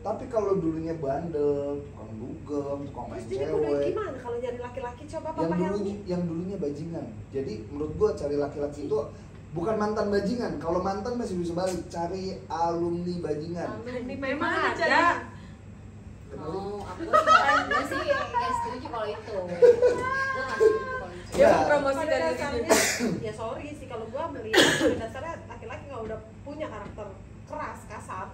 Tapi kalau dulunya bandel, tukang dugem, tukang main Terus jadi udah cewek, gimana kalau nyari laki-laki, coba yang Papa dulunya Helmi? yang dulunya bajingan. Jadi menurut gua cari laki-laki itu bukan mantan bajingan. Kalau mantan masih bisa balik, cari alumni bajingan. Ini Memang memang ada. ada. Oh, aku sih nggak setuju kalau itu. Gue nggak setuju kalau itu. Dia Ya. mempromosi Pada dari dasarnya, ya sorry sih kalau gua melihat pada dasarnya laki-laki kalau udah punya karakter keras, kasar,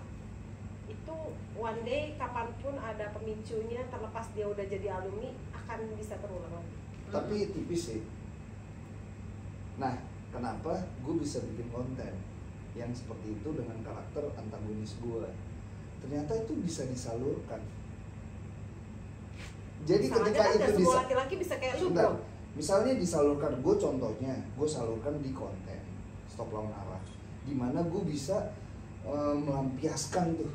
itu one day kapanpun ada pemicunya, terlepas dia udah jadi alumni akan bisa terulang lagi. Tapi tipis sih. Nah, kenapa gue bisa bikin konten yang seperti itu dengan karakter antagonis gue? Ternyata itu bisa disalurkan. Jadi Masalahnya ketika kan itu nggak semua laki-laki bisa kayak lu, Bentar. bro. Misalnya disalurkan, gue contohnya, gue salurkan di konten Stop Lawan Arah, dimana gue bisa melampiaskan tuh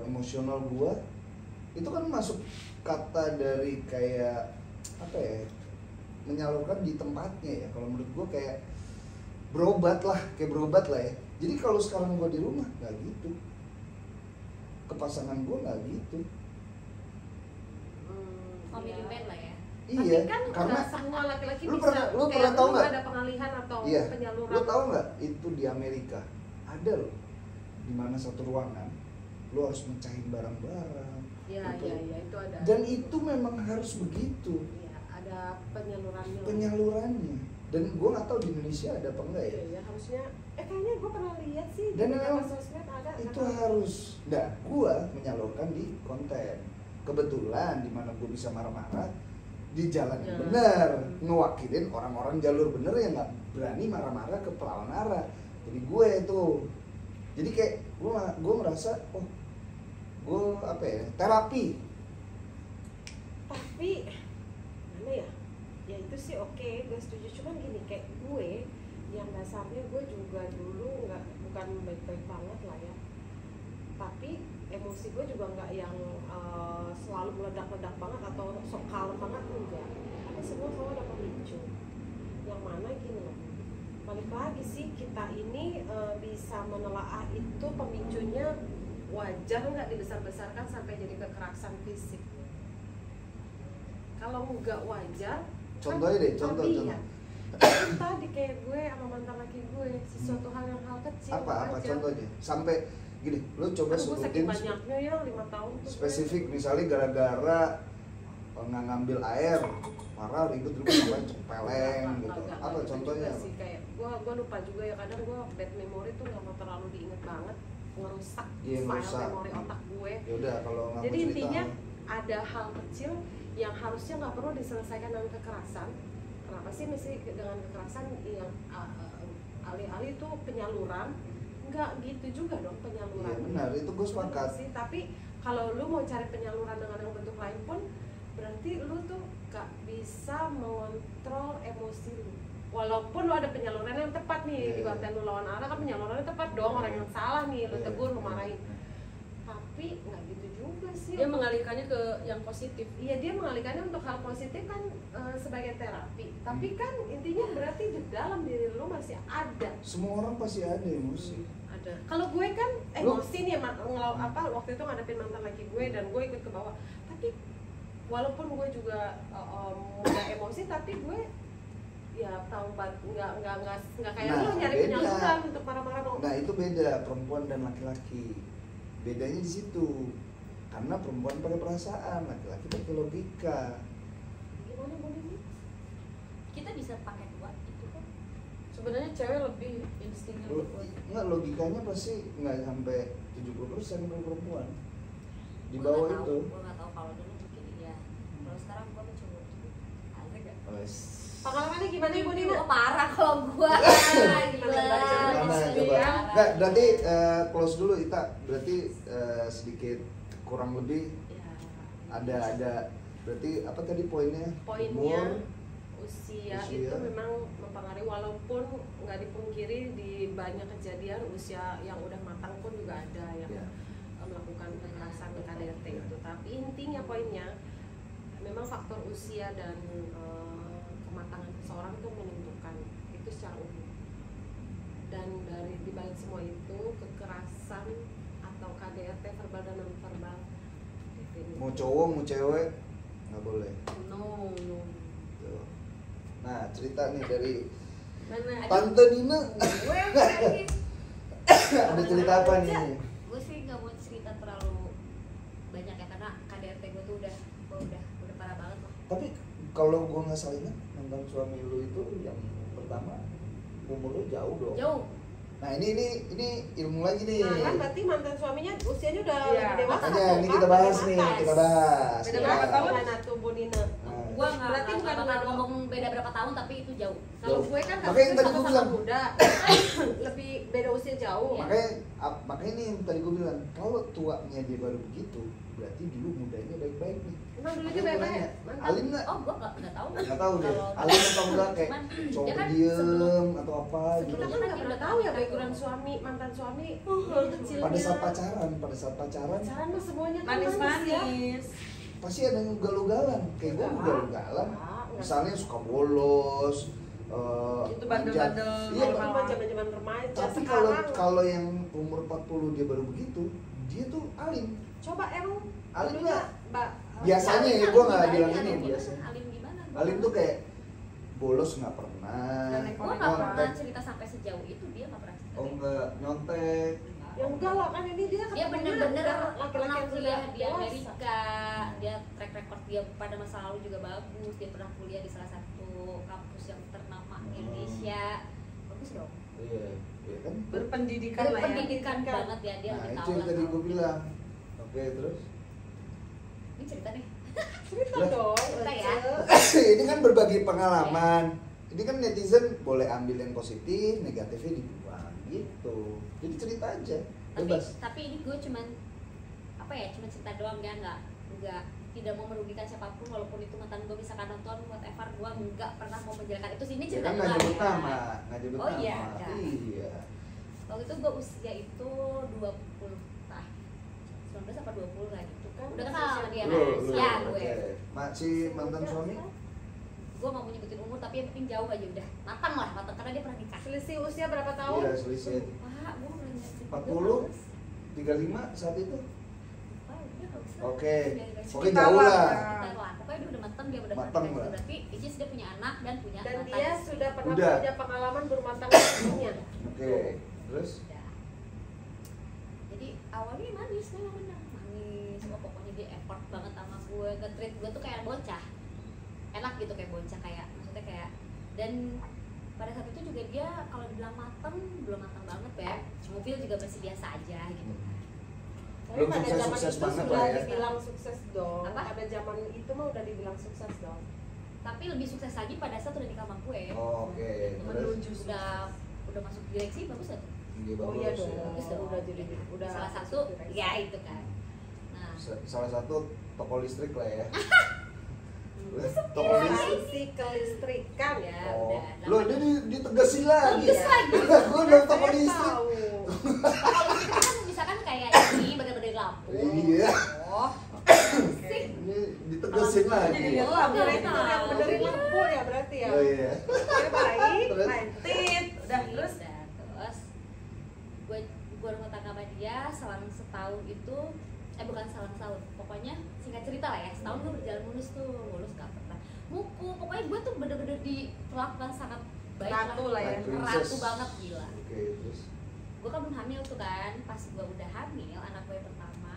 emosional gue. Itu kan masuk kata dari kayak apa ya, menyalurkan di tempatnya ya. Kalau menurut gue kayak berobat lah ya. Jadi kalau sekarang gue di rumah nggak gitu, ke pasangan gue nggak gitu. Family man lah ya. Iya, Tapi kan karena nggak semua laki-laki lu bisa. pernah kayak tahu lu nggak? ada pengalihan atau iya, penyaluran. lu tahu nggak itu di Amerika ada loh, di mana satu ruangan lu harus mecahin barang-barang. Iya, Itu. iya, itu ada. Dan itu memang harus begitu Iya, ada penyalurannya. penyalurannya. Dan gue nggak tahu di Indonesia ada apa enggak ya. Iya, ya, harusnya. Kayaknya gue pernah lihat sih Dan di memang beberapa sosmed ada. Itu nggak tahu. harus. Nah, gue menyalurkan di konten. Kebetulan di mana gue bisa marah-marah di jalan yang Ya. benar, ngewakilin orang-orang jalur bener yang nggak berani marah-marah ke pelawan arah. Jadi gue itu, jadi kayak gue merasa, oh, gue apa ya, terapi. Tapi mana ya? Ya itu sih oke, gue setuju. Cuman gini, kayak gue yang dasarnya gue juga dulu bukan baik-baik banget lah ya. Tapi emosi gue juga nggak yang selalu meledak-ledak banget atau sok kalem banget, enggak. Tapi semua selalu ada pemicu. Yang mana gini loh, balik lagi sih kita ini bisa menelaah itu pemicunya wajar nggak dibesar-besarkan sampai jadi kekerasan fisik. Kalau nggak wajar, Contohnya deh, contoh. Itu tadi kayak gue sama mantan laki gue, sesuatu hal yang hal kecil. Apa wajar. contohnya? Sampai gini, lu coba Aduh, gue saking sebutin banyaknya ya 5 tahun tuh. spesifik, misalnya gara-gara nggak ngambil air, marah ribut-ribut sampai cepeleng gitu. Apa contohnya? Sih, kayak gue lupa juga ya, kadang gue bad memory tuh nggak mau terlalu diinget banget, ngerusak Iya, file ngerusak. memori otak gue. Ya udah kalau nggak mau Jadi cerita. intinya ada hal kecil yang harusnya nggak perlu diselesaikan dengan kekerasan. Kenapa sih mesti dengan kekerasan yang alih-alih itu penyaluran? Nggak gitu juga dong penyaluran. Iya benar, itu gue sepakat. Sih, tapi kalau lu mau cari penyaluran dengan yang bentuk lain pun, berarti lu tuh gak bisa mengontrol emosi lu. Walaupun lu ada penyaluran yang tepat nih, di Iya. konten lu lawan arah kan penyalurannya tepat dong, orang yang salah nih lu Iya. tegur, lu marahin. Tapi nggak gitu juga sih. Dia mengalihkannya ke yang positif. Iya, dia mengalihkannya untuk hal positif kan, sebagai terapi. Tapi kan intinya berarti di dalam diri lu masih ada. Semua orang pasti ada emosi. Ada. Kalau gue kan emosi nih waktu itu ngadepin mantan laki gue dan gue ikut ke bawah. Tapi walaupun gue juga mudah emosi, tapi gue ya tahu nggak kayak Nah, lu nyari beda. penyaluran untuk marah-marah. Nah itu beda perempuan dan laki-laki. Bedanya di situ. Karena perempuan pakai perasaan, laki-laki pakai logika. Gimana boleh? Kita bisa pakai dua itu kan. Sebenarnya cewek lebih instingnya lebih kuat. Nggak, logikanya pasti nggak sampai 70% kalau perempuan. Di bawah itu. Gue nggak tahu kalau dulu mungkin iya. Kalau sekarang gue mencoba ada gak? Wes. Pengalamannya gimana Ibu Nina? Oh, parah kalau gua. Gila. Gimana coba? Enggak, berarti close dulu Ita. Berarti sedikit kurang lebih ada berarti apa tadi poinnya? Poinnya usia Usia. itu memang mempengaruhi, walaupun nggak dipungkiri di banyak kejadian usia yang udah matang pun juga ada yang Ya. melakukan kekerasan KDRT itu. Tapi intinya poinnya memang faktor usia dan kematangan seseorang itu menentukan itu secara umum. Dan dari dibalik semua itu kekerasan atau KDRT verbal dan non verbal Mau cowok mau cewek nggak boleh. No. Tuh. Nah cerita nih dari Mana? Tante Nina. Gue lagi. Ada cerita apa nih? Gue sih nggak mau cerita terlalu banyak ya karena KDRT gue tuh udah parah banget lah. Tapi kalau gua nggak salah ingat mantan suami lu itu yang pertama umur lu jauh dong. Jauh. Nah ini ilmu lagi nih. Nah kan berarti mantan suaminya usianya udah Iya. lebih dewasa. Makanya tuh, ini Kak, kita bahas lebih nih, matang. kita bahas. Beda Ya. berapa tahun? Gimana tuh Bu Nina? Nah, Gue nggak Berarti bukan bakal dua- ngomong beda berapa tahun tapi itu jauh. Kalau Jauh. gue kan Makanya yang tadi sama-sama gue bilang. muda, lebih beda usia jauh. Iya. makanya ini yang tadi gue bilang, kalau tuanya dia baru begitu, berarti dulu mudanya baik-baik nih. Emang dulu Makanya dia gua baik-baik? nanya, Mantap. Alim nggak? Oh, gue nggak tahu. Nggak tahu deh. Kalau- Alim atau enggak kayak Cuman, cowok dia kan diem sebelum- atau apa gitu. Kita kan nggak pernah tahu ya background suami, mantan suami kecilnya. Pada saat pacaran Pacaran mah semuanya kan manis ya. Manis-manis. pasti ada yang ugal-ugalan. Kayak gue Enggak. ugal-ugalan. Enggak. Misalnya suka bolos. Itu bandel-bandel manja. Iya, Kalau mah zaman-zaman remaja. tapi Sekarang kalau yang umur 40 dia baru begitu, dia tuh alim. coba emang Alim dulunya, nggak? Mbak. Biasanya ya, gue nggak bilang ini Alim biasa. gimana? Alim gimana? Alim tuh kayak bolos nggak pernah. Gue nggak pernah cerita sampai sejauh itu, dia nggak pernah cerita. Oh enggak, nyontek. Ya enggak lah, kan ini dia Dia ketemunya bener-bener laki-laki pernah yang sudah kuliah di dewasa. Amerika. Dia track record dia pada masa lalu juga bagus. Dia pernah kuliah di salah satu kampus yang ternama di Indonesia. Bagus dong. Iya, iya kan? Berpendidikan lah ya. Berpendidikan banget ya dia. Nah lebih itu tahu yang lah tadi kalau- gue bilang. Oke terus. Ini cerita nih. Cerita Lah. dong. Cerita ya. Ini kan berbagi pengalaman. Ini kan netizen boleh ambil yang positif, negatifnya dibuang gitu. Jadi cerita aja, bebas. Tapi ini gue cuman apa ya, cuma cerita doang ya, nggak tidak mau merugikan siapapun, walaupun itu mantan gue misalkan nonton whatever, gue nggak pernah mau menjelaskan itu. Ini Ya cerita kan doang nggak nyebut ya. nama, nggak nyebut Oh nama. iya, enggak. Iya. Waktu itu gue usia itu 20 tahun, 19 apa 20 lah gitu kan. Udah kenal sama dia kan? Ya gue. Oke. Masih mantan suami? Gue nggak mau nyebutin umur tapi yang penting jauh aja udah. Matang lah, matang karena dia pernah nikah. Selisih usia berapa tahun? Iya, selisih. Wah, gue pernah nikah 40, 35 saat itu. Wah, udah nggak usah. Oke. Udah, guys. Oke Sekitar jauh lah. lah. Sekitar lah. Pokoknya dia udah matang, dia udah Matang pernah nikah. lah. Berarti which is dia punya anak dan punya Dan mantan dia istri. sudah pernah Udah. punya pengalaman berumah tangga sebelumnya. Oke. Terus? Udah. Jadi awalnya manis, memang bener manis. Wah, pokoknya dia effort banget sama gue, nge-treat gue tuh kayak bocah. Enak gitu kayak bocah, kayak maksudnya kayak. Dan pada saat itu juga dia kalau dibilang matang, belum matang banget ya. Mungkin juga masih biasa aja gitu. Tapi Belum pada zaman sukses itu banget sudah lah ya. dibilang sukses dong. Apa? Pada zaman itu mah udah dibilang sukses dong. Tapi lebih sukses lagi pada saat udah nikah sama gue. Oh, oke. Terus? Menuju Udah masuk direksi, bagus gak tuh? Iya, Oh bagus iya ya. dong. Bagus dong. Udah jadi udah Salah satu, masuk direksi. ya itu kan. Nah, Salah satu toko listrik lah ya. Iya, Toko listrik. Asuransi kelistrikan ya. Oh, udah. lo ini ditegasin lagi. Tegas lagi. Gue udah toko Saya listrik. tahu. kalau itu kan misalkan kayak ini bener-bener lampu. Iya. Oh, Oke. Ini ditegasin lagi. Jadi Oh, lampu udah itu tahu. Yang benerin lampu ya berarti ya. Oh iya. Oke, baik. Terus? Baik. Tit. Udah terus. terus gue rumah tangga sama dia selang setahun itu, bukan selang setahun, pokoknya singkat cerita lah ya, setahun gue berjalan mulus gak pernah muku, pokoknya gue tuh bener-bener diperlakukan sangat baik Ratu lah ya. Princess. ratu banget, gila. Oke, terus. Gue kan belum hamil tuh kan, pas gue udah hamil anak gue yang pertama,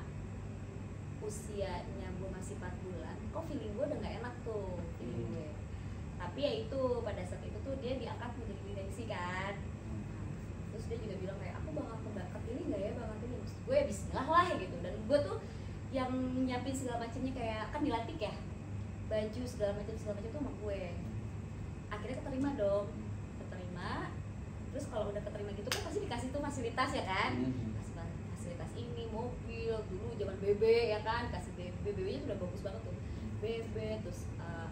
usianya gue masih 4 bulan, kok feeling gue udah gak enak tuh feeling gue. Tapi ya itu pada saat itu tuh dia diangkat menjadi direksi kan. Terus dia juga bilang kayak aku bakal kebakat ini nggak ya, bakal ini. Maksud gue ya bismillah lah gitu. Dan gue tuh yang nyiapin segala macamnya, kayak kan dilantik ya, baju segala macam tuh sama gue. akhirnya keterima dong, keterima. Terus kalau udah keterima gitu kan pasti dikasih tuh fasilitas ya kan, kasih fasilitas ini, mobil, dulu zaman BB ya kan, kasih BB-nya tuh udah bagus banget tuh, BB, terus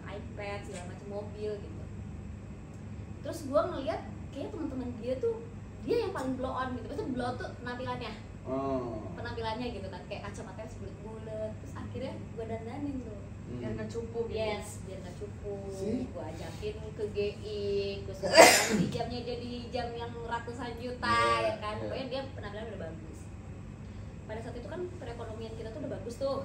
iPad, segala macam, mobil gitu. Terus gue ngeliat kayak teman-teman dia tuh dia yang paling blow on gitu, maksudnya blow tuh penampilannya gitu kan, kayak kacamatanya sebulet-bulet. Terus akhirnya gue dandanin tuh biar nggak cupu gitu. yes, biar nggak cupu. Sih? Gue ajakin ke GI, terus nanti jamnya jadi jam yang ratusan juta ya kan, pokoknya dia penampilan udah bagus. Pada saat itu kan perekonomian kita tuh udah bagus tuh.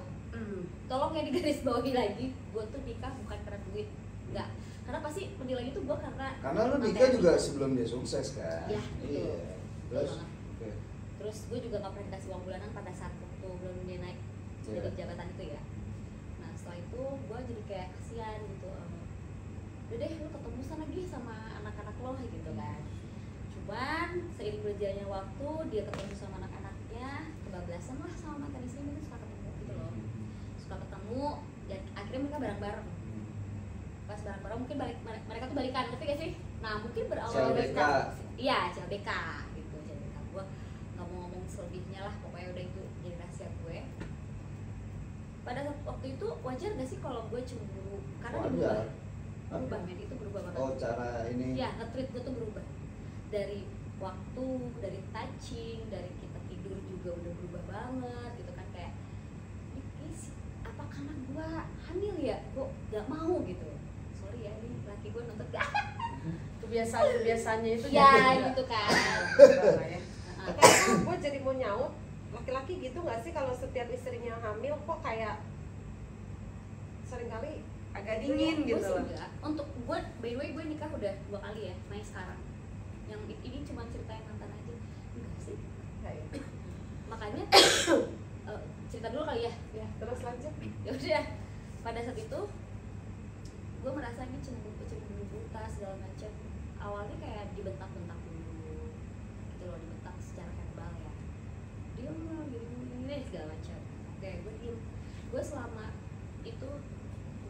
Tolong ya digaris bawahi lagi, gue tuh nikah bukan karena duit, enggak, karena pasti penilainya tuh gue karena lu nikah juga sebelum dia sukses kan. Iya, Iya. Terus oke. Terus gue juga nggak pernah dikasih uang bulanan pada saat waktu belum dia naik jadi jabatan itu ya. Nah setelah itu gue jadi kayak kasihan gitu, udah deh lu ketemu sana lagi sama anak-anak lo gitu kan. Cuman seiring berjalannya waktu dia ketemu sama anak-anaknya, kebablasan lah sama mantan istrinya, suka ketemu gitu loh, suka ketemu dan akhirnya mereka bareng-bareng. Pas bareng-bareng mungkin mereka tuh balikan, ngerti gak sih? Nah mungkin berawal dari iya CLBK gitu, CLBK. Gue nggak mau ngomong selebihnya lah, pokoknya udah itu jadi rahasia gue. Pada waktu itu wajar gak sih kalau gue cemburu? Karena dia berubah, men, itu berubah banget. Oh cara ini? Ya, nge-treat gue tuh berubah. Dari waktu, dari touching, dari kita tidur juga udah berubah banget gitu kan. Kayak apa karena gue hamil ya? Gue gak mau gitu. Sorry ya, ini laki gue nonton gak? Kebiasaannya itu ya gitu kan. Karena gue jadi mau nyaut, laki-laki gitu nggak sih kalau setiap istrinya hamil kok kayak seringkali agak dingin gitu loh. Enggak. Untuk gue, by the way gue nikah udah 2 kali ya, Mai sekarang. Yang ini cuma cerita yang mantan aja. Enggak sih. Makanya cerita dulu kali ya. Ya, terus lanjut. Ya udah. Pada saat itu gue merasa ini cemburu buta segala macam. Awalnya kayak dibentak-bentak dulu. Gitu loh, dibentak secara verbal ya. Diam lah, gini segala macam. Oke, gue diem. Gue selama itu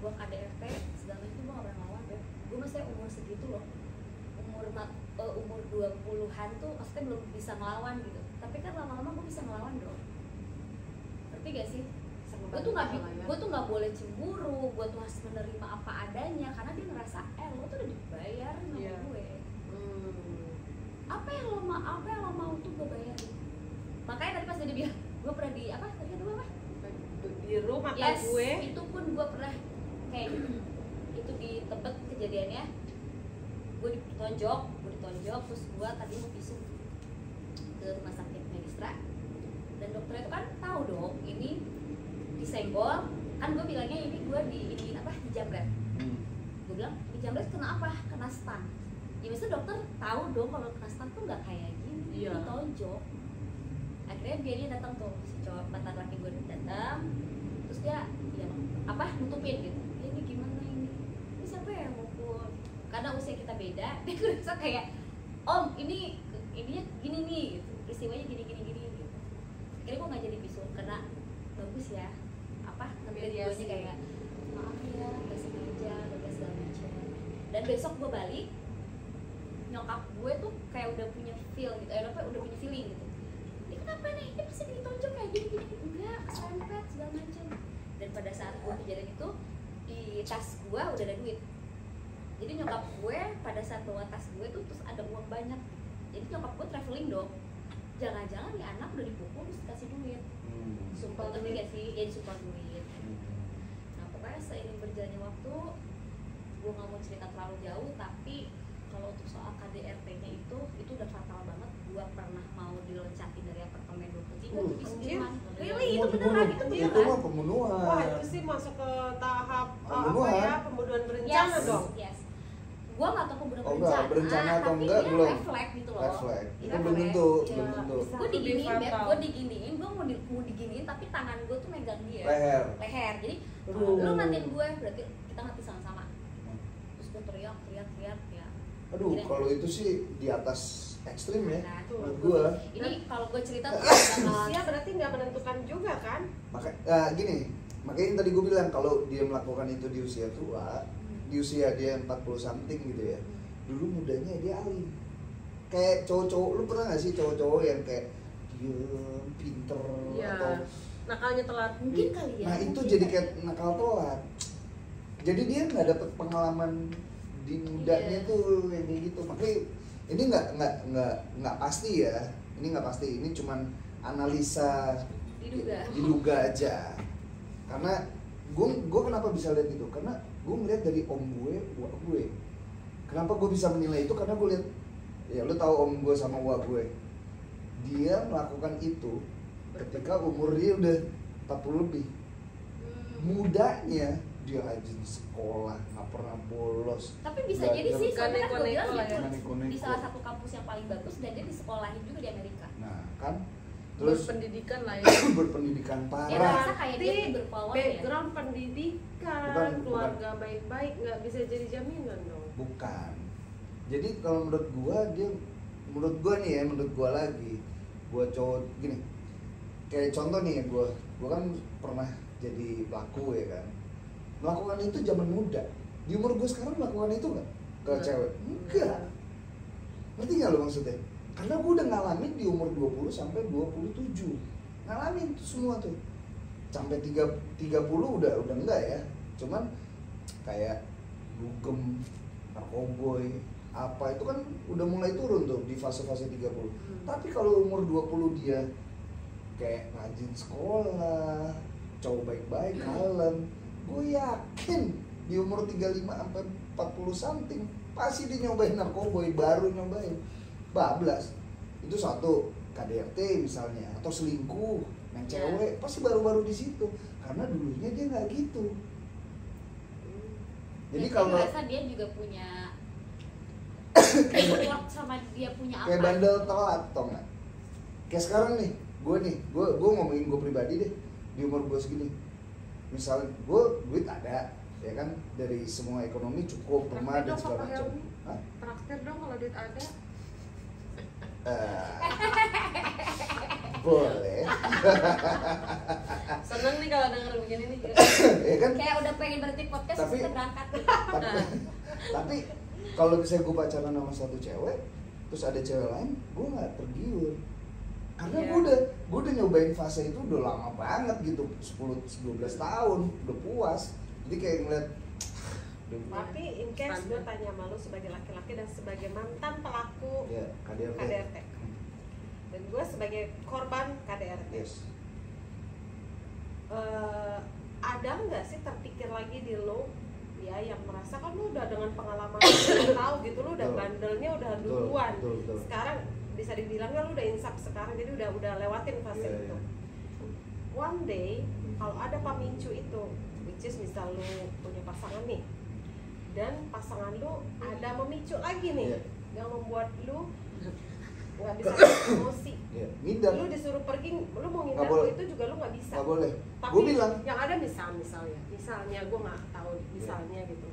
gue KDRT segala macam gue gak pernah ngelawan deh. Gue maksudnya umur segitu loh, umur 20-an tuh maksudnya belum bisa ngelawan gitu. Tapi kan lama-lama gue bisa ngelawan dong. Ngerti gak sih? Gue tuh nggak boleh cemburu, gue tuh harus menerima apa adanya karena dia ngerasa lo tuh udah dibayar sama gue. Apa yang lo mau tuh gue bayarin. Makanya tadi pas dia bilang gue pernah di apa tadi aduh apa Di rumah gue itu pun gue pernah kayak itu di Tebet kejadiannya. Gue ditonjok terus gue tadi mau visum ke rumah sakit Medistra dan dokter itu kan tahu dong ini disenggol kan. Gue bilangnya ini gue di jamret. Gue bilang di jamret kena apa? Kena stun. Ya maksudnya dokter tahu dong kalau kena stun tuh nggak kayak gini, ditonjok. Akhirnya dia datang tuh, si cowok mantan laki gue datang, terus dia nutupin gitu. Ini gimana ini siapa yang mukul? Karena usia kita beda, dia ngerasa kayak ininya gini nih gitu, peristiwanya gini gitu. Akhirnya gue nggak jadi visum karena bagus ya nge-treat gue kayak maaf ya nggak sengaja segala macam. Dan besok gue balik, nyokap gue tuh kayak udah punya feel gitu, udah punya feeling gitu. Ini kenapa nih? Ini pasti ditonjok kayak gini enggak, keserempet segala macam. Dan pada saat gue kejadian itu di tas gue udah ada duit. Jadi nyokap gue pada saat bawa tas gue tuh terus ada uang banyak. Jadi nyokap gue traveling dong. Jangan-jangan nih anak udah dipukul terus kasih duit. Sumpah tapi gak sih? Ya disumpah duit. Nah pokoknya seiring berjalannya waktu, gue gak mau cerita terlalu jauh, tapi kalau untuk soal KDRT-nya itu udah fatal banget. Gue pernah mau diloncatin dari apartemen 23 tuh di Sudirman. Really? Itu beneran, itu beneran. Itu mah pembunuhan. Wah itu sih masuk ke tahap pembunuhan berencana dong. Yes. Gue nggak tahu pembunuhan berencana atau tapi enggak dia belum. Refleks gitu loh. Refleks. Itu Refleks. belum tentu. Gue diginiin, gue mau diginiin, tapi tangan gue tuh megang dia. Leher. Jadi lu matiin gue, berarti kita mati sama-sama. Terus gue teriak ya. Aduh, kalau itu sih di atas ekstrim ya, menurut gue. Ini kalau gue cerita tuh usia berarti nggak menentukan juga kan? Makanya tadi gue bilang kalau dia melakukan itu di usia tua, di usia dia 40 something gitu ya, dulu mudanya dia alim. Kayak cowok-cowok, lu pernah gak sih cowok-cowok yang kayak diem, pinter, Iya. atau Nakalnya telat. Mungkin kali ya. nah itu mungkin jadi kali. kayak nakal telat. Jadi dia nggak dapet pengalaman di mudanya Iya. tuh yang kayak gitu. Makanya ini nggak pasti ya. Ini nggak pasti. Ini cuman analisa diduga aja. Karena gue kenapa bisa lihat itu? Karena gue ngeliat dari om gue, wak gue. Kenapa gue bisa menilai itu? Karena gue lihat, ya lu tahu om gue sama wak gue. Dia melakukan itu ketika umur dia udah 40 lebih. Mudanya dia rajin sekolah, nggak pernah bolos. Tapi bisa Belajar. jadi sih, soalnya kan gue bilang Neko-neko lah dia ya. pun di salah satu kampus yang paling bagus dan dia disekolahin juga di Amerika. Nah kan, terus Berpendidikan lah ya. berpendidikan Ya parah. merasa kayak dia tuh berpower ya. Background pendidikan, Bukan. keluarga baik-baik nggak bisa jadi jaminan dong. Bukan. Jadi kalau menurut gua nih ya, menurut gua lagi, gua cowok gini. Kayak contoh nih ya, gua kan pernah jadi pelaku ya kan. Melakukan itu zaman muda. Di umur gua sekarang melakukan itu nggak ke Nggak. cewek? Enggak. Ngerti nggak lo maksudnya? Karena gua udah ngalamin di umur 20 sampai 27. Ngalamin itu semua tuh. Sampai 30 udah enggak ya. Cuman kayak dugem, narkoboy, apa itu kan udah mulai turun tuh di fase-fase 30. Tapi kalau umur 20 dia kayak rajin sekolah, cowok baik-baik, kalem, gue yakin di umur 35 sampai 40 something pasti dia nyobain narkoboy, baru nyobain. Bablas. Itu satu, KDRT misalnya, atau selingkuh, main cewek, pasti baru-baru di situ. Karena dulunya dia nggak gitu. Jadi Dan kalau dia merasa dia juga punya effort sama dia punya apa. kayak bandel telat, tau nggak? Kayak sekarang nih, gue ngomongin gue pribadi deh, di umur gue segini. Misalnya gue duit ada, ya kan, dari semua ekonomi cukup, rumah Praktek dan dong, segala Papa macam. Helmi. Hah? Praktek dong kalau duit ada. Boleh, Seneng nih kalau denger begini nih. ya kan? Kayak udah pengen berhenti podcast terus Tapi- kita berangkat. Tapi kalau misalnya gue pacaran sama satu cewek, terus ada cewek lain, gue nggak tergiur. Karena Iya. gue udah nyobain fase itu udah lama banget gitu, 10-12 tahun, udah puas. Jadi kayak ngeliat, Tapi in case gue Standar. tanya sama lu sebagai laki-laki dan sebagai mantan pelaku ya KDRT. KDRT dan gue sebagai korban KDRT, Yes. ada nggak sih terpikir lagi di lo ya yang merasa kan lu udah dengan pengalaman lu tahu gitu lu udah Betul. bandelnya udah Betul, duluan, betul. sekarang bisa dibilang kan lu udah insaf sekarang jadi udah lewatin fase Iya, itu. iya. One day kalau ada pemicu itu, which is misal lu punya pasangan nih dan pasangan lu ada memicu lagi nih Iya. yang membuat lu nggak bisa emosi, Ya, ngindar. lu disuruh pergi, lu mau Nggak ngindar boleh. itu juga lu nggak bisa. Nggak boleh. Tapi Gue bilang, yang ada misalnya gue nggak tahu misalnya gitu,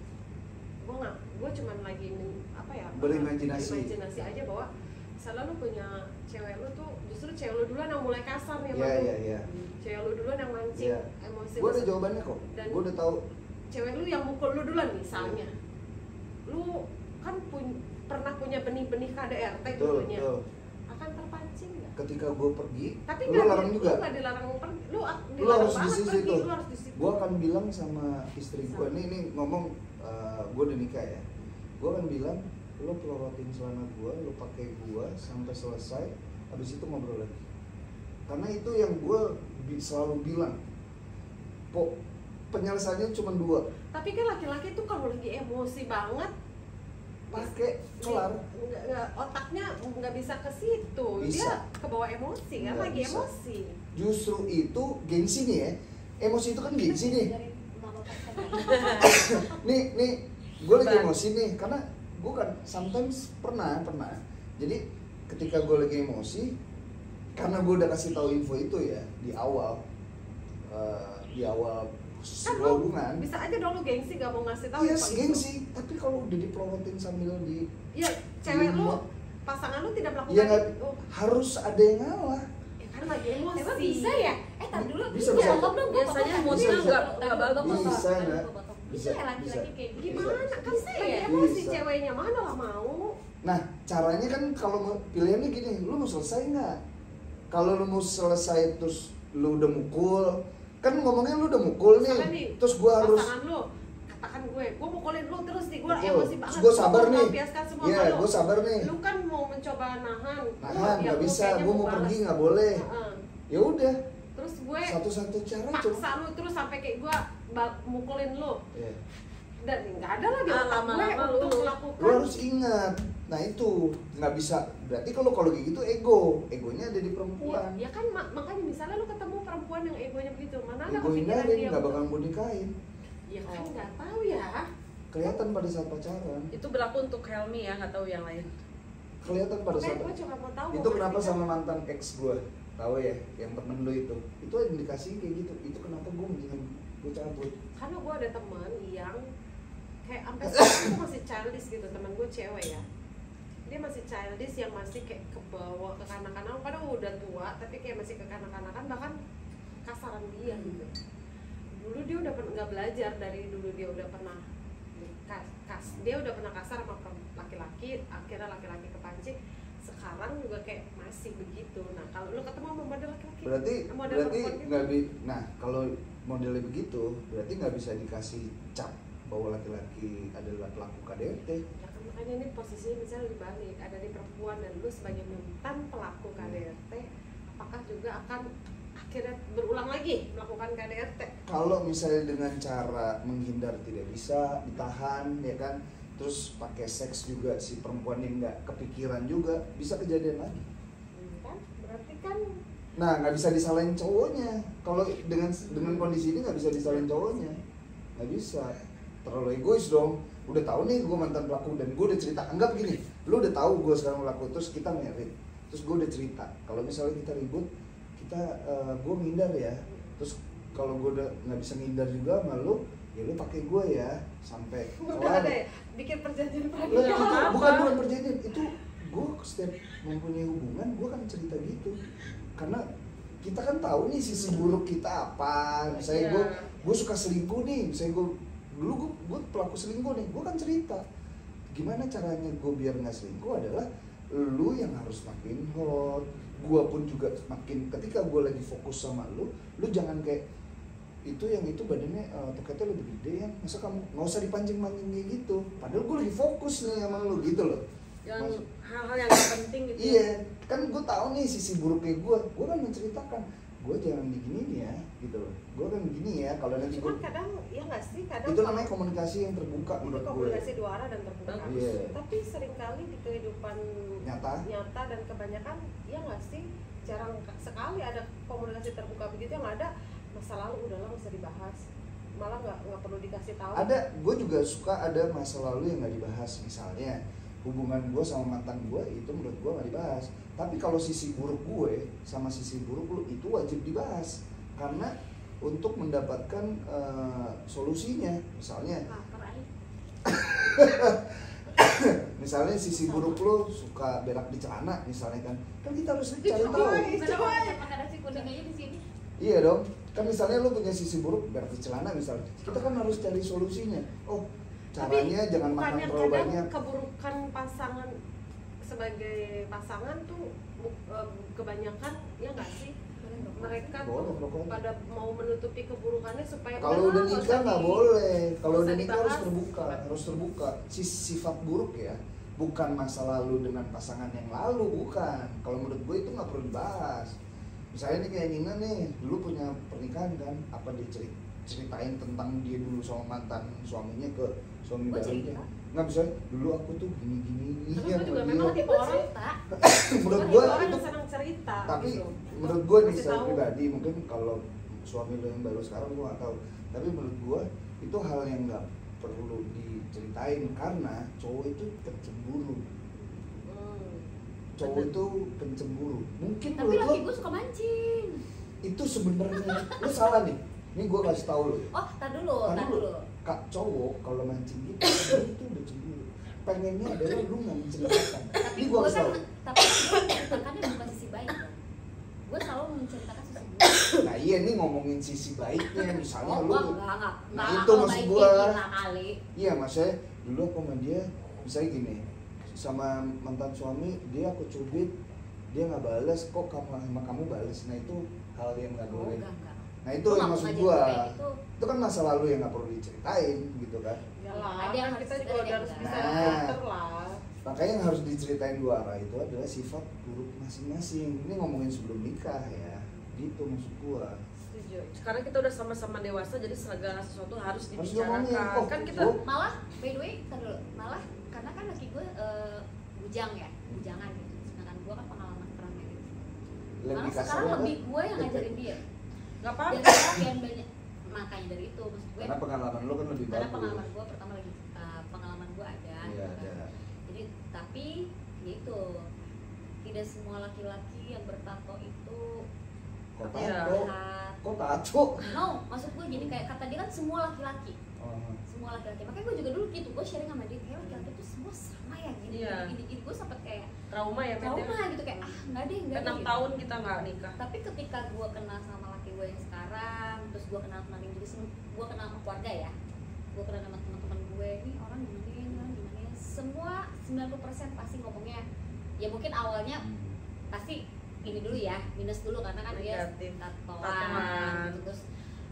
gue cuman lagi apa ya, Berimajinasi. aja bahwa selalu punya cewek lu tuh justru cewek lu duluan yang mulai kasar nih sama Iya, lu. iya, iya. Cewek lu duluan yang mancing Iya. emosi gue lu. ada jawabannya kok. Dan- Gue udah tahu. Cewek lu yang mukul lu duluan misalnya, lu kan pernah punya benih-benih KDRT Betul, dulunya, betul. akan terpancing nggak? Ketika gue pergi, Tapi lu larang juga. Lu nggak dilarang pergi, lu Lu dilarang harus di banget situ. pergi, lu harus di situ. Gue akan bilang sama istri gue, ini ngomong, gue udah nikah ya. Gue akan bilang, lo pelorotin celana gue, lo pakai gue sampai selesai, habis itu ngobrol lagi. Karena itu yang gue selalu bilang, penyelesaiannya cuma 2, Tapi kan laki-laki tuh kalau lagi emosi banget, pakai kelar. nggak, otaknya nggak bisa ke situ, Bisa. dia kebawa emosi kan, Nggak lagi bisa. emosi. Justru itu gengsi nih ya, emosi itu kan gengsi nih. Dari nama pasangan. Nih, gue lagi Bang. emosi nih, karena gue kan sometimes pernah. Jadi ketika gue lagi emosi, karena gue udah kasih tahu info itu ya di awal Kan sebuah lu hubungan. bisa aja dong lu gengsi gak mau ngasih tahu Yes, info itu. gengsi. Tapi kalau udah dipelorotin sambil di, Ya cewek lu, Limot. pasangan lu tidak melakukan ya nggak, itu. harus ada yang ngalah. Ya kan lagi emosi. Emang bisa ya? Tar dulu. Bisa, Gua bisa. potong dong, gua Biasanya potong. moodnya Bisa. nggak bagus. Bisa, Tadi nggak? gua potong. Bisa ya laki-laki kayak gitu. Gimana kan Bisa lagi ya? emosi Bisa. ceweknya, mana lah mau. Nah, caranya kan kalau pilihannya gini, lu mau selesai nggak? Kalau lu mau selesai terus lu udah mukul, kan ngomongnya lu udah mukul Misalnya nih, terus gua harus pasangan lu, katakan gue mukulin lu terus nih, gue mukul. emosi Terus banget. gua sabar Gua nih. melampiaskan semua Iya, sama lu. gua sabar nih. Lu kan mau mencoba nahan. Nahan, Ya, nggak lu bisa, kayaknya gua mau balas. pergi nggak boleh. Heeh. Ya udah, Terus gue satu-satu cara coba. paksa lu terus sampai kayak gue mukulin lu. Iya. Dan nggak ada lah di otak gue lama-lama untuk lu melakukan. Lu harus ingat. Nah itu nggak bisa. Berarti kalau kayak gitu egonya ada di perempuan. Ya kan makanya misalnya lu ketemu perempuan yang egonya begitu, mana ada Ego kepikiran hindarin, dia nggak untuk- bakal mau nikahin. Ya kan nggak tahu ya. Kelihatan pada saat pacaran. Itu berlaku untuk Helmi ya, nggak tahu yang lain. Kelihatan pada Makanya saat. gue cuma mau tahu. Itu mau kenapa pastikan. sama mantan ex gue, tahu ya, yang temen lu itu indikasi kayak gitu. Itu kenapa gue mendingan gue cabut. Karena gue ada teman yang kayak sampai sekarang tuh masih childish gitu, teman gue cewek ya, dia masih childish yang masih kayak kebawa ke kanak-kanakan, padahal udah tua tapi kayak masih ke kanak-kanakan, bahkan kasaran dia gitu. Dulu dia udah pernah nggak belajar, dari dulu dia udah pernah dia udah pernah kasar sama laki-laki, akhirnya laki-laki kepancing, sekarang juga kayak masih begitu. Nah kalau lu ketemu sama model laki-laki, Berarti model berarti perempuan gitu, nggak nah kalau modelnya begitu berarti nggak bisa dikasih cap bahwa laki-laki adalah pelaku KDRT. ya kan makanya ini posisinya misalnya dibalik, ada di perempuan dan lu sebagai mantan pelaku KDRT, apakah juga akan akhirnya berulang lagi melakukan KDRT? Kalau misalnya dengan cara menghindar tidak bisa ditahan, ya kan, terus pakai seks juga si perempuan yang nggak kepikiran juga bisa kejadian lagi. Kan berarti kan Nah nggak bisa disalahin cowoknya. Kalau dengan kondisi ini nggak bisa disalahin cowoknya, nggak bisa. Terlalu egois dong. Udah tahu nih gue mantan pelaku dan gue udah cerita. Anggap gini, lu udah tahu gue sekarang pelaku, terus kita married, terus gue udah cerita. Kalau misalnya kita ribut, gue ngindar ya. Terus kalau gue udah nggak bisa ngindar juga sama lu, ya lu pakai gue ya sampai udah ada ya bikin perjanjian Lah, pernikahan. bukan perjanjian itu. Gue setiap mempunyai hubungan gue kan cerita gitu, karena kita kan tahu nih sisi buruk kita apa. Misalnya Iya. gue suka selingkuh nih, misalnya gue pelaku selingkuh nih, gue kan cerita gimana caranya gue biar nggak selingkuh adalah lu yang harus makin hot, gue pun juga makin, ketika gue lagi fokus sama lu jangan kayak itu badannya toketnya lebih gede ya, masa kamu nggak usah dipancing-pancing kayak gitu, padahal gue lagi fokus nih sama lu gitu loh. Yang hal-hal yang gak penting gitu. Iya, kan gue tahu nih sisi buruknya gue kan menceritakan gue jangan begini ya gitu loh, gue kan begini ya kalau nanti gue, Cuman kadang ya nggak sih, kadang itu namanya komunikasi yang terbuka itu menurut gue. komunikasi dua arah dan terbuka. Iya. Tapi seringkali di kehidupan Nyata. dan kebanyakan ya nggak sih, jarang sekali ada komunikasi terbuka begitu. Yang ada masa lalu udahlah nggak usah dibahas, malah nggak perlu dikasih tahu. Ada, gue juga suka ada masa lalu yang nggak dibahas, misalnya hubungan gue sama mantan gue itu menurut gue nggak dibahas. Tapi kalau sisi buruk gue sama sisi buruk lu itu wajib dibahas, karena untuk mendapatkan solusinya. Misalnya Lapar aja. misalnya sisi buruk lu suka berak di celana misalnya, kan kita harus cari tahu. Bener pakai nasi kuning aja di sini. Iya dong, kan misalnya lu punya sisi buruk berak di celana misalnya, kita kan harus cari solusinya. Oh, caranya jangan makan bukannya terlalu kadang banyak. keburukan pasangan sebagai pasangan tuh kebanyakan ya nggak sih, mereka Boleh, tuh pokoknya. pada mau menutupi keburukannya supaya Kalau udah nikah nggak boleh. Kalau nggak udah usah nikah harus dibahas. terbuka. Sifat buruk ya, bukan masa lalu dengan pasangan yang lalu, bukan. Kalau menurut gue itu nggak perlu dibahas. Misalnya nih kayak Nina nih, dulu punya pernikahan kan, apa dia ceritain tentang dia dulu sama mantan suaminya ke suami Gue barunya. cerita. Nggak bisa, dulu aku tuh gini Tapi gue sama juga dia. memang tipe orang, cerita. Menurut tipe gue orang itu, yang senang cerita tapi gitu. menurut gue nih Kasih secara tahu. pribadi, mungkin kalau suami lo yang baru sekarang gue nggak tahu, tapi menurut gue itu hal yang nggak perlu diceritain karena cowok itu pencemburu. Cowok itu pencemburu. Mungkin Tapi menurut lo laki gue suka mancing. itu sebenarnya lo salah nih. Ini gue kasih tahu lo. Oh, tar dulu. Kak cowok kalau mancing gitu itu udah cemburu. Pengennya adalah lu nggak menceritakan. Tapi Ini gue gue kasih kan, tahu. tapi gue menceritakannya bukan sisi baik kan. Gue selalu menceritakan sisi buruk. Nah iya iya ini ngomongin sisi baiknya misalnya Oh, lu. enggak. Nah, itu maksud baik gua. gila kali. Iya maksudnya dulu aku sama dia misalnya gini, sama mantan suami dia aku cubit, dia nggak balas, kok kamu sama kamu balas, nah itu hal yang nggak Oh, boleh. enggak. Nah itu Gua yang nggak maksud mau gua, ngajarin kayak gitu. itu kan masa lalu yang nggak perlu diceritain gitu kan. Iyalah, Ada yang kan kita harus juga udah ada harus yang bisa enggak. filter lah. Makanya yang harus diceritain dua arah itu adalah sifat buruk masing-masing. Ini ngomongin sebelum nikah ya, gitu maksud gua. Setuju. Sekarang kita udah sama-sama dewasa, jadi segala sesuatu harus Harus dibicarakan. ngomongin. Oh, Kan kita oh. Malah by the way, ntar dulu. Malah karena kan laki gue bujang ya, bujangan gitu. Sedangkan gue kan pengalaman pernah married. Malah Lebih sekarang kasarnya lebih gue yang ngajarin dia. nggak Dan apa-apa. sekian banyak makanya dari itu maksud gue. karena pengalaman lo kan lebih Karena bagus. pengalaman gue pertama lagi pengalaman gue ada. Iya gitu kan. ada. Jadi tapi ya itu tidak semua laki-laki yang bertato itu Kok Iya. tato? jahat. Kok tato? No, maksud gue gini kayak kata dia kan semua laki-laki. Oh. Semua laki-laki. Makanya gue juga dulu gitu, gue sharing sama dia kayak laki-laki itu semua sama ya gini. Iya. Gini gue sempet kayak Trauma ya, trauma gitu kayak enggak deh 6 gitu. tahun kita nggak nikah. Tapi ketika gue kenal sama laki gue yang sekarang, terus gue kenal gue kenal sama keluarga ya, gue kenal sama teman-teman gue, ini orang gimana ya, semua 90% pasti ngomongnya, ya mungkin awalnya pasti ini dulu ya, minus dulu karena kan dia Negatif. tatoan Tatoan. gitu. Terus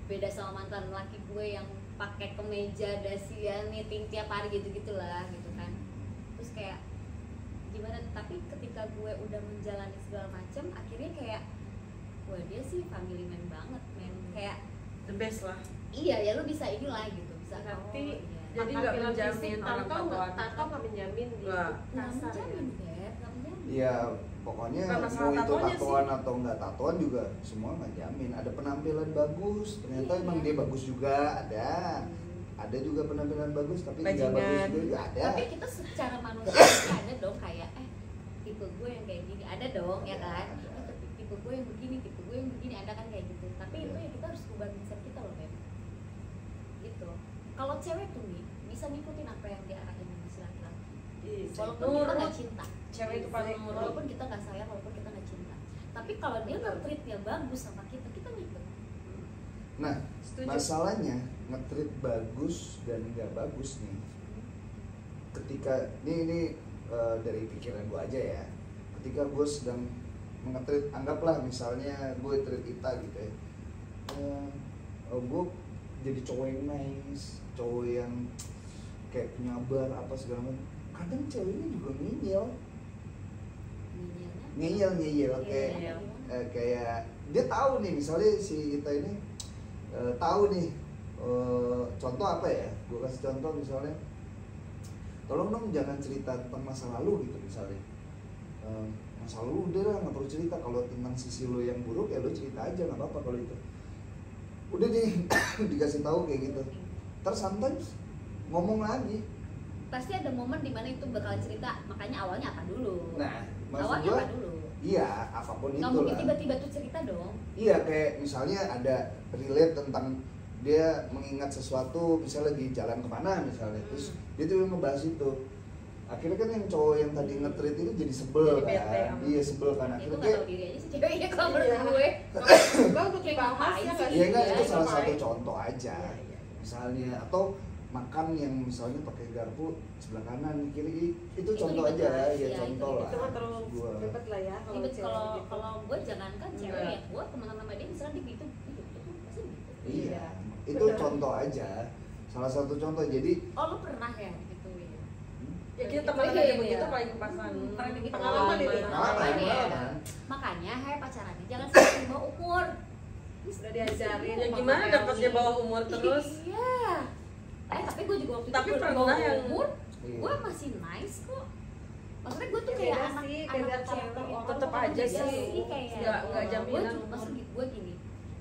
beda sama mantan laki gue yang pakai kemeja dasian knitting tiap hari gitu-gitulah gitu kan. Terus kayak gimana, tapi ketika gue udah menjalani segala macam akhirnya kayak wah dia sih family man banget men, kayak The best lah. iya ya lu bisa inilah gitu, bisa Berarti iya. Jadi nggak Tampilan menjamin fisik orang tato tatoan. tato nggak menjamin di Nggak. nggak kasar ya. menjamin Beb, nggak menjamin. Iya, pokoknya Bukan masalah mau itu tatonya tatoan sih. atau enggak tatoan juga semua nggak jamin. Ada penampilan bagus, ternyata Iya. emang dia bagus juga ada. Ada juga penampilan bagus tapi tidak Bajingan. bagus juga ada. Tapi kita secara manusia ada dong kayak tipe gue yang kayak gini ada dong ya kan. Ada. Tipe gue yang begini, tipe gue yang begini ada kan kayak gitu. Tapi Ada. itu ya kita harus ubah mindset kita loh Beb. Gitu. Kalau cewek tuh nih bisa ngikutin apa yang diarahin sama si laki-laki. Walaupun kita nggak cinta. Cewek itu paling nurut. Walaupun kita nggak sayang, walaupun kita nggak cinta. Tapi kalau dia nggak treatnya bagus sama kita, kita ngikut. Nah, Setuju. masalahnya nge-treat bagus dan nggak bagus nih. Ketika ini dari pikiran gue aja ya. Ketika gue sedang nge-treat, anggaplah misalnya gue treat Ita gitu ya. Gue jadi cowok yang nice, cowok yang kayak penyabar apa segala macam. Kadang ceweknya juga ngeyel Ngeyelnya. kayak Iya, kayak dia tahu nih, misalnya si Ita ini tahu nih, contoh apa ya, gue kasih contoh misalnya, tolong dong jangan cerita tentang masa lalu gitu misalnya. Masa lalu udah lah, nggak perlu cerita. Kalau tentang sisi lo yang buruk ya lo cerita aja, nggak apa-apa kalau itu udah dikasih tahu kayak gitu. Terus sometimes ngomong lagi. Pasti ada momen dimana itu bakal cerita, makanya awalnya apa dulu? Nah, maksud Awalnya gue apa dulu? iya, apapun Nggak itu mungkin lah. tiba-tiba tuh cerita dong. Iya, kayak misalnya ada relate tentang dia mengingat sesuatu, misalnya lagi jalan kemana misalnya, terus dia tuh ngebahas itu. Akhirnya kan yang cowok yang tadi nge-treat itu jadi sebel Jadi bete kan, sama- iya sebel kan. Itu Akhirnya nggak kayak, tahu diri aja sih ceweknya kalau menurut Iya. gue. Enggak untuk Kayak dibahas ngapain ya sih? nggak iya kan Iya, itu salah ngapain? satu contoh aja. Iya, iya. Misalnya, atau makan yang misalnya pakai garpu sebelah kanan, kiri, itu Itu contoh ribet aja, lah. ya Iya, contoh itu lah. Itu mah terlalu Gua. ribet lah ya kalau Ribet cewek kalau gitu. kalau gue jangankan cewek Enggak. ya, gue temenan sama dia misalnya di itu pasti gitu. Iya, Iya. itu Benar. contoh aja. Salah satu contoh. Jadi Oh lu pernah ya gitu ya? Ya kita teman Iya, aja iya. begitu paling kepasan. Pernah begitu. Pengalaman ini. pengalaman, Iya. pengalaman. Makanya hai pacarannya jangan sampai di bawah umur. Sudah diajarin Ya sama gimana Mama dapatnya Eli. bawah umur terus? Iya. Tapi gue juga waktu Tapi itu pernah bawah yang- umur, Iya. gue masih nice kok. Maksudnya gue tuh Ya, kayak beda anak sih, anak beda karakter cewek. orang Tetep tuh aja beda sih. kayak Nggak jaminan gue umur. maksud gue gini,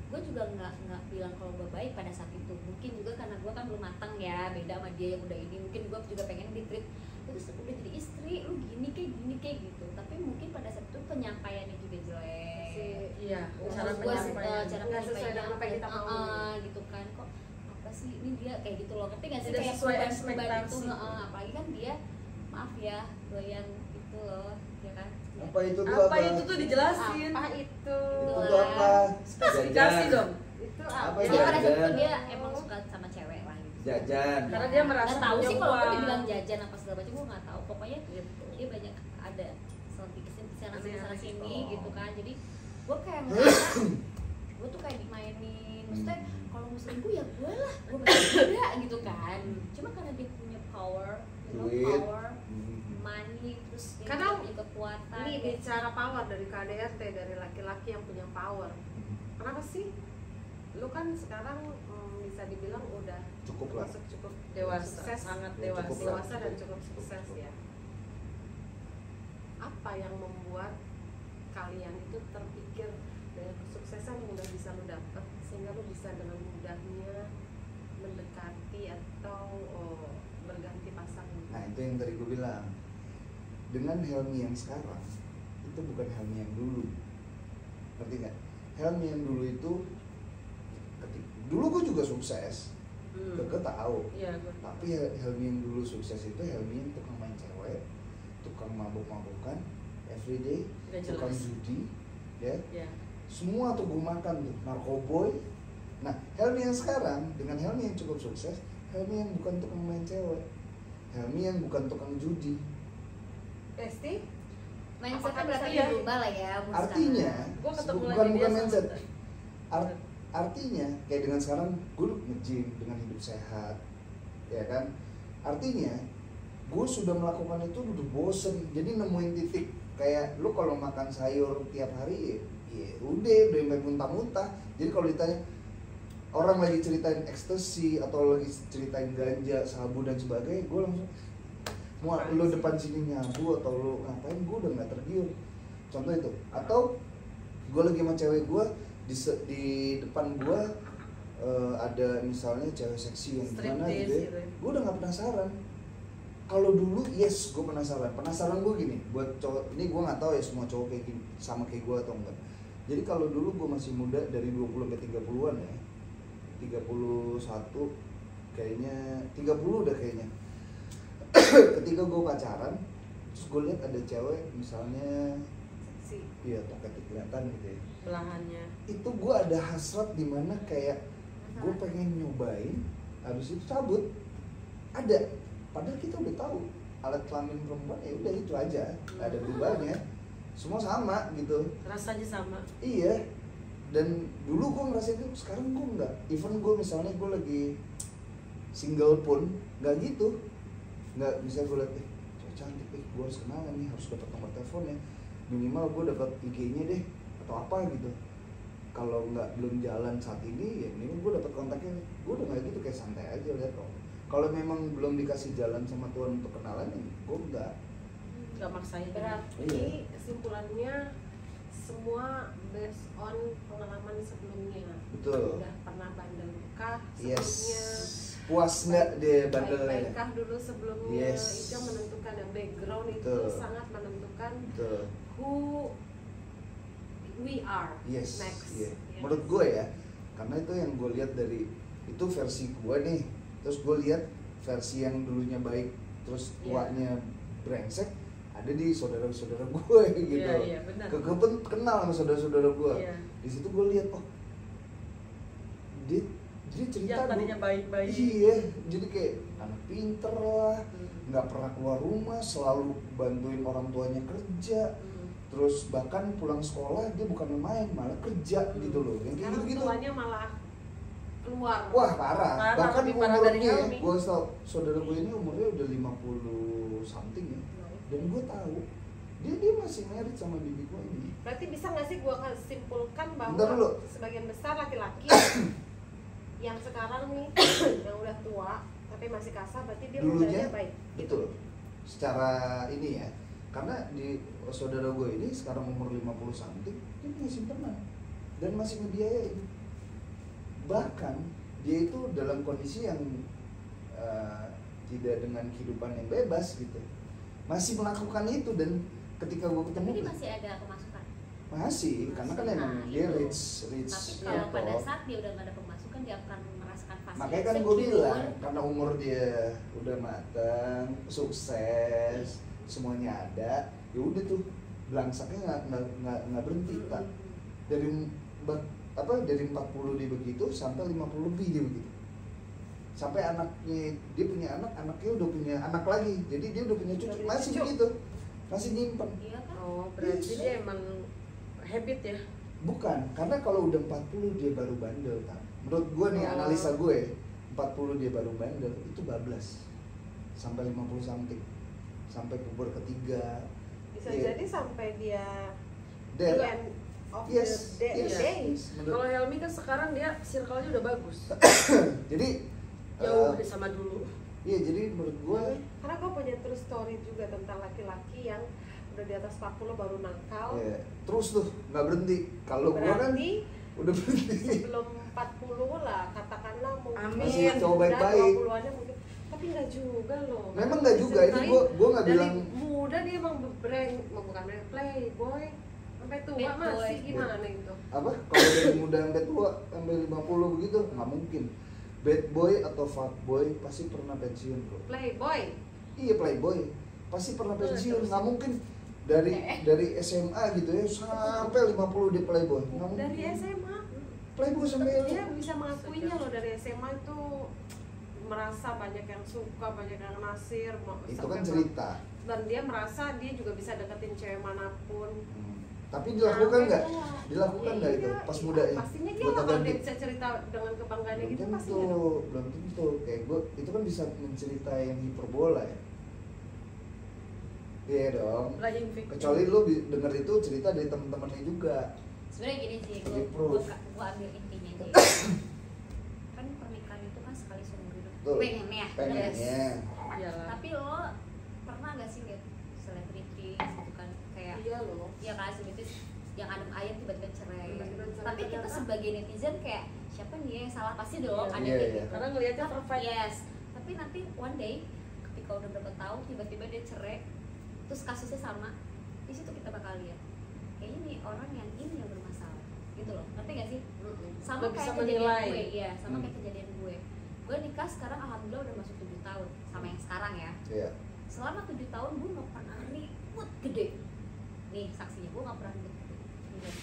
gue juga nggak bilang kalau gue baik pada saat itu. Mungkin juga karena gue kan belum matang ya, beda sama dia yang udah ini. Mungkin gue juga pengen di-treat terus udah jadi istri lu gini kayak gitu. Tapi mungkin pada saat itu penyampaiannya juga jelek. Iya, cara Terus gua penyampaian. cara Nggak sesuai penyampaiannya dengan apa yang kita mau. gitu kan, kok apa sih ini dia kayak gitu loh, ngerti nggak sih Tidak kayak sesuai perubahan itu ekspektasi. apalagi kan dia maaf ya doyan itu loh ya kan Apa itu tuh Apa itu tuh dijelasin. Apa itu? Itu tuh apa? Spesifikasi Jajan. dong. Itu Apa apa? ya? Kalau pada saat itu Jajan. dia emang suka sama cewek lah gitu. Jajan. Karena dia merasa Nggak tahu punya sih kalau gue uang. dibilang jajan apa segala macam gue nggak tahu. Pokoknya Gitu. dia banyak ada selebih kesana sini sana sini Oh. gitu kan. Jadi gue kayak ngerasa gue tuh kayak dimainin. Maksudnya kalau mau selingkuh ya gue lah, gue masih muda gitu kan. Cuma karena dia punya power, Duit. power, money, terus dia Kadang punya kekuatan. Ini ya. bicara power dari KDRT, dari laki-laki yang punya power. Kenapa sih? Lu kan sekarang bisa dibilang udah Cukup lah. masuk cukup Dewasa, sukses, sangat Cukup dewasa. lah. dewasa dan cukup sukses ya. Apa yang membuat kalian itu terpikir dengan kesuksesan yang udah bisa lu dapat sehingga lu bisa dengan mudahnya mendekati atau berganti pasangan? Nah itu yang tadi gue bilang, dengan Helmi yang sekarang itu bukan Helmi yang dulu, ngerti nggak? Helmi yang dulu itu dulu gue juga sukses, Keke tahu. Iya, gue. Tapi Helmi yang dulu sukses itu Helmi yang tukang main cewek, tukang mabuk-mabukan, everyday, Nggak tukang jelas. judi, ya. Iya. Semua tuh gue makan tuh, narkoboy. Nah, Helmi yang sekarang dengan Helmi yang cukup sukses, Helmi yang bukan tukang main cewek, Helmi yang bukan tukang judi. Esti? Mindsetnya Apakah berarti berarti ya? berubah lah ya. umur Artinya, Gue ketemu bukan lagi dia bukan sama mindset. Artinya kayak dengan sekarang gue nge-gym dengan hidup sehat, ya kan? Artinya gue sudah melakukan itu udah bosen, jadi nemuin titik kayak lu kalau makan sayur tiap hari ya udah sampai muntah-muntah. Jadi kalau ditanya orang lagi ceritain ekstasi atau lagi ceritain ganja, sabu dan sebagainya, gue langsung mau lu depan sini nyabu atau lu ngapain, gue udah nggak tergiur. Contoh itu. Atau gue lagi sama cewek gue di depan gue ada misalnya cewek seksi yang gimana Striptease gitu ya, gitu ya. gue udah nggak penasaran. Kalau dulu yes gue penasaran gue gini, buat cowok ini gue nggak tahu ya semua cowok kayak gini sama kayak gue atau enggak. Jadi kalau dulu gue masih muda dari 20 sampai 30-an ya, 31 kayaknya, 30 udah kayaknya. Ketika gue pacaran, terus gue lihat ada cewek misalnya, Si. iya toketnya kelihatan gitu ya. Belahannya. Itu gue ada hasrat dimana kayak gue pengen nyobain, habis itu cabut. Ada, padahal kita udah tahu alat kelamin perempuan ya udah itu aja, nggak ada berubahnya, semua sama gitu. Rasanya sama. Iya, dan dulu gue ngerasain itu, sekarang gue nggak. Even gue misalnya gue lagi single pun nggak gitu, nggak bisa gue liat cewek cantik, gue harus kenalan nih, harus dapat nomor teleponnya, minimal gue dapat IG-nya deh atau apa gitu. Kalau nggak belum jalan saat ini ya minimal gue dapat kontaknya. Gue udah nggak gitu, kayak santai aja lihat kok. Kalau memang belum dikasih jalan sama Tuhan untuk kenalan ya gue Gak maksain. Berarti Iya. kesimpulannya semua based on pengalaman sebelumnya. betul. Udah pernah bandel kah Yes. sebelumnya? Puas nggak dia bandelnya? Baik-baikkah dulu sebelumnya? Yes. Itu yang menentukan ya, background itu Betul. sangat menentukan Betul. who we are Yes. next. Iya. Ya. Menurut gue ya, karena itu yang gue lihat dari itu versi gue nih. Terus gue lihat versi yang dulunya baik, terus tuanya brengsek, ada di saudara-saudara gue gitu. Iya, iya, benar. Gue pun kenal sama saudara-saudara gue. Iya. Di situ gue lihat oh, dia cerita Yang tadinya dulu. baik-baik. Iya, jadi kayak anak pinter lah, Hmm. nggak pernah keluar rumah, selalu bantuin orang tuanya kerja. Hmm. Terus bahkan pulang sekolah dia bukan main, malah kerja gitu loh. Yang kayak Sekarang gitu-gitu. tuanya malah keluar. Wah parah. Parah, Bahkan lebih parah dari umurnya, Helmi. gue tau saudara gue ini umurnya udah 50 something ya. Nah, itu. Dan gue tahu dia masih married sama bibi gue ini. Berarti bisa nggak sih gua simpulkan bahwa Bentar dulu. sebagian besar laki-laki yang sekarang nih yang udah tua tapi masih kasar berarti dia Dulunya mudanya baik. betul. Secara ini ya, karena di saudara gue ini sekarang umur 50 something, dia punya simpenan dan masih ngebiayain. Bahkan dia itu dalam kondisi yang tidak dengan kehidupan yang bebas gitu, masih melakukan itu. Dan ketika gue ketemu Tapi dia masih ada pemasukan. masih, karena kan emang Nah, dia itu. rich Tapi ya kalau pada toh. saat dia udah nggak ada pemasukan, dia akan merasakan fase Makanya kan gue insecure. bilang, karena umur dia udah matang, sukses, semuanya ada, ya udah tuh belangsaknya nggak berhenti tak dari dari 40 dia begitu sampai 50 lebih dia begitu, sampai anaknya dia punya anaknya udah punya anak lagi, jadi dia udah punya cucu masih begitu, masih nyimpen. Iya kan? Oh, berarti Yes. dia emang habit ya? Bukan, karena kalau udah 40 dia baru bandel tak. Menurut gue nih, analisa gue 40 dia baru bandel itu bablas sampai 50 something, sampai puber ketiga. Bisa Iya. jadi sampai dia Dead. the end of Yes, the yes, days. yes. Kalau Helmi kan sekarang dia circle-nya udah bagus. Jadi Jauh dari sama dulu. iya, jadi menurut gue Karena gue punya true story juga tentang laki-laki yang udah di atas 40 baru nakal. ya, terus tuh nggak berhenti. Kalau gue kan Berarti udah berhenti. sebelum 40 lah, katakanlah mungkin Amin. Masih cowok baik-baik. 20-annya mungkin. Tapi nggak juga loh. Memang nggak juga, ini gue nggak Dari bilang muda dia emang bukan playboy, sampai tua Bad boy. masih gimana itu? apa, kalau dari muda sampai tua sampai 50 begitu nggak mungkin. Bad boy atau fuck boy pasti pernah pensiun kok. Playboy. Iya, playboy pasti pernah pensiun, nggak mungkin dari SMA gitu ya sampai 50 dia playboy, nggak mungkin. Dari SMA. Playboy sampai Tapi dia bisa mengakuinya loh, dari SMA itu merasa banyak yang suka, banyak yang nasir. itu sampai kan cerita. Dan dia merasa dia juga bisa deketin cewek manapun. Tapi dilakukan nggak? Sampai tua. Dilakukan nggak itu Iya, pas iya. mudanya? Pastinya dia Buat lah, kalau ganti. dia bisa cerita dengan kebanggaannya Belum gitu tentu, pastinya dong. belum tentu. Kayak gue itu kan bisa menceritai yang hiperbola ya. Iya dong. Playing victim. Kecuali lu denger itu cerita dari temen-temennya juga. Sebenarnya gini sih, Jadi gue proof. ambil intinya aja. Kan pernikahan itu kan sekali seumur hidup. Tuh, Pengennya. pengennya. Iyalah. Tapi lo pernah gak sih lihat selebriti gitu kan kayak Iya loh. ya kan selebritis yang adem ayem tiba-tiba cerai. Tiba-tiba cerai, Tapi kita ternyata. sebagai netizen kayak siapa nih yang salah, pasti dong Iya. ada Iya, kayak iya. gitu. Karena ngelihatnya perfect. Yes. Tapi nanti one day ketika udah berapa tahun tiba-tiba dia cerai, terus kasusnya sama, di situ kita bakal lihat kayaknya nih orang yang ini yang bermasalah gitu loh, ngerti gak sih? Sama Udah bisa kayak kejadian menilai. gue, iya sama Hmm. kayak kejadian gue nikah sekarang alhamdulillah udah masuk 7 tahun sama yang sekarang ya. Iya. Selama 7 tahun gue gak pernah ribut gede. Nih saksinya, gue gak pernah ribut gede.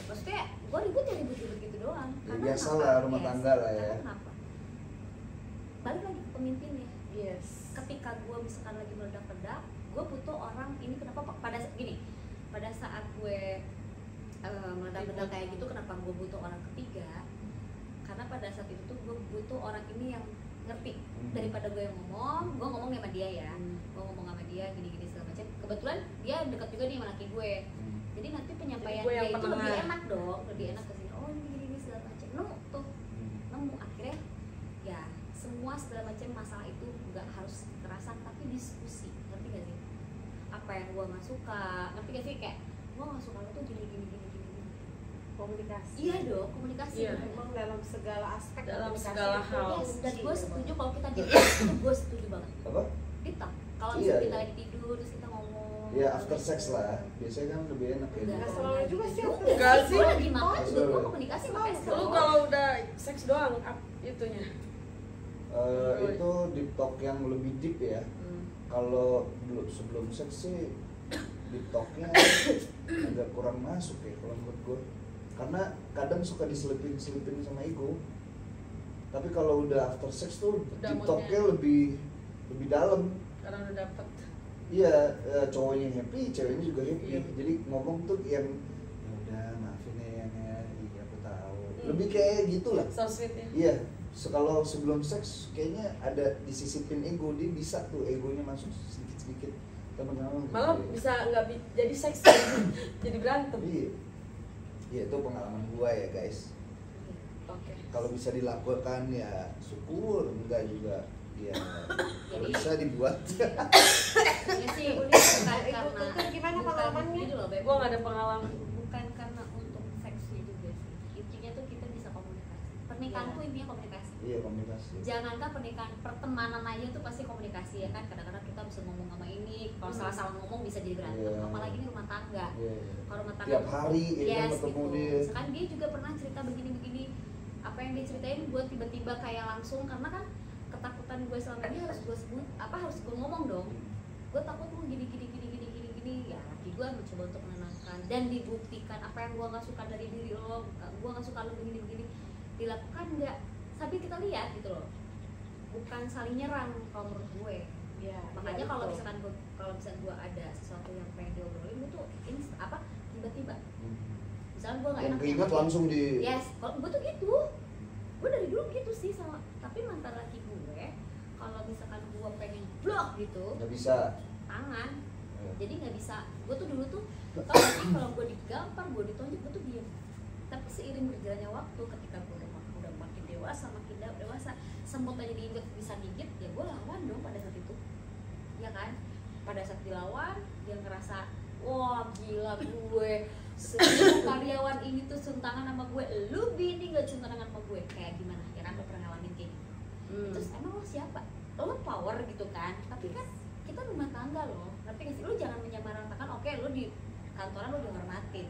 Maksudnya gue ribut ya ribut-ribut gitu doang. Ya, Karena biasa kenapa? lah, rumah tangga lah ya. Karena kenapa? Balik lagi ke pemimpinnya. Yes. Ketika gue misalkan lagi meledak-ledak, gue butuh orang ini. Kenapa pada gini, pada saat gue meledak-ledak kayak gitu, kenapa gue butuh orang ketiga? Karena pada saat itu tuh gue butuh orang ini yang ngerti. Daripada gue yang ngomong, gue ngomong sama dia ya, gue ngomong sama dia gini-gini segala macam. Kebetulan dia dekat juga nih sama laki gue, jadi nanti penyampaian Jadi gue dia yang itu penengah. lebih enak dong, lebih enak ke sini. Oh ini gini-gini segala macam. Nemu tuh, nemu akhirnya ya semua segala macam masalah itu nggak harus kekerasan tapi diskusi, ngerti gak sih? Apa yang gue nggak suka, ngerti gak sih, kayak gue nggak suka lo tuh gini. Komunikasi. Iya dong, komunikasi. Iya. bener. Emang dalam segala aspek Dalam komunikasi segala itu hal. Yes, dan gue kunci, setuju emang. kalau kita deep talk itu gue setuju banget. Apa? Deep talk. Kalau Iya, misalnya iya. kita lagi tidur terus kita ngomong. Ya after sex lah. Biasanya kan lebih enak ya. Enggak selalu juga sih after Enggak sex. sih. Gue lagi makan Nggak juga gue selalu. komunikasi Selalu. pakai Lu selalu. kalau udah seks doang itunya. Itu deep talk yang lebih deep ya. Kalau sebelum seks sih deep talknya agak kurang masuk ya kalau menurut gue. Karena kadang suka diselipin sama ego. Tapi kalau udah after sex tuh Udah deep moodnya. talknya lebih dalam. Karena udah dapet. Iya, cowoknya happy, ceweknya juga happy. Iya. Jadi ngomong tuh yang ya udah maafin ya, iya aku tahu. Hmm. Lebih kayak gitulah. So sweet ya. Iya, kalau sebelum seks kayaknya ada disisipin ego, dia bisa tuh egonya masuk sedikit-sedikit teman-teman. Malah bisa nggak jadi seks jadi berantem. Iya. Iya, itu pengalaman gua ya guys. Oke. Kalau bisa dilakukan ya syukur, enggak juga ya kalau Jadi- bisa dibuat. Iya sih, bukan Ibu karena Tutur gimana bukan pengalamannya? gitu loh, Beb. Gua nggak ada pengalaman. Bukan karena untuk seksnya juga sih. Intinya tuh kita bisa komunikasi. Pernikahan Iya. tuh intinya komunikasi. Iya, komunikasi. Jangankan pernikahan, pertemanan aja tuh pasti komunikasi ya kan. Kadang-kadang kita bisa ngomong sama ini, kalau salah-salah ngomong bisa jadi berantem. Iya. Apalagi ini rumah tangga. Iya, iya. Kalau rumah tangga Tiap hari ya kan yes, ketemu gitu. dia. Misalkan dia juga pernah cerita begini-begini, apa yang dia ceritain gue tiba-tiba kayak langsung, karena kan ketakutan gue selama ini harus gue sebut, harus gue ngomong dong. Gue takut lu gini, ya laki gue mencoba untuk menenangkan dan dibuktikan apa yang gue nggak suka dari diri lo, gue nggak suka lo begini dilakukan nggak, sambil kita lihat gitu loh, bukan saling nyerang kalau menurut gue. Ya, Makanya ya, kalau betul. misalkan gue ada sesuatu yang pengen diobrolin, gue tuh tiba-tiba misalnya gue nggak Yang enak keinget langsung di yes, kalau gue tuh gitu, gue dari dulu gitu sih sama, tapi mantan laki gue kalau misalkan gue pengen blok gitu nggak bisa. tangan, Ya. jadi nggak bisa. Gue tuh dulu tuh tau gak sih kalau gue digampar, gue ditonjok, gue tuh diem. Tapi seiring berjalannya waktu, ketika gue udah makin dewasa, semut aja diinjek bisa gigit, ya gue lawan dong pada saat itu, ya kan? Pada saat dilawan, dia ngerasa wah gila gue semua karyawan ini tuh suntangan sama gue, lu bini gak suntangan sama gue, kayak gimana? Ya kan lo pernah ngalamin kayak gitu. Terus emang lo siapa? Lo power gitu kan? Tapi kan kita rumah tangga loh, ngerti gak sih? Lo jangan menyamaratakan, oke lo di kantoran lo dihormatin,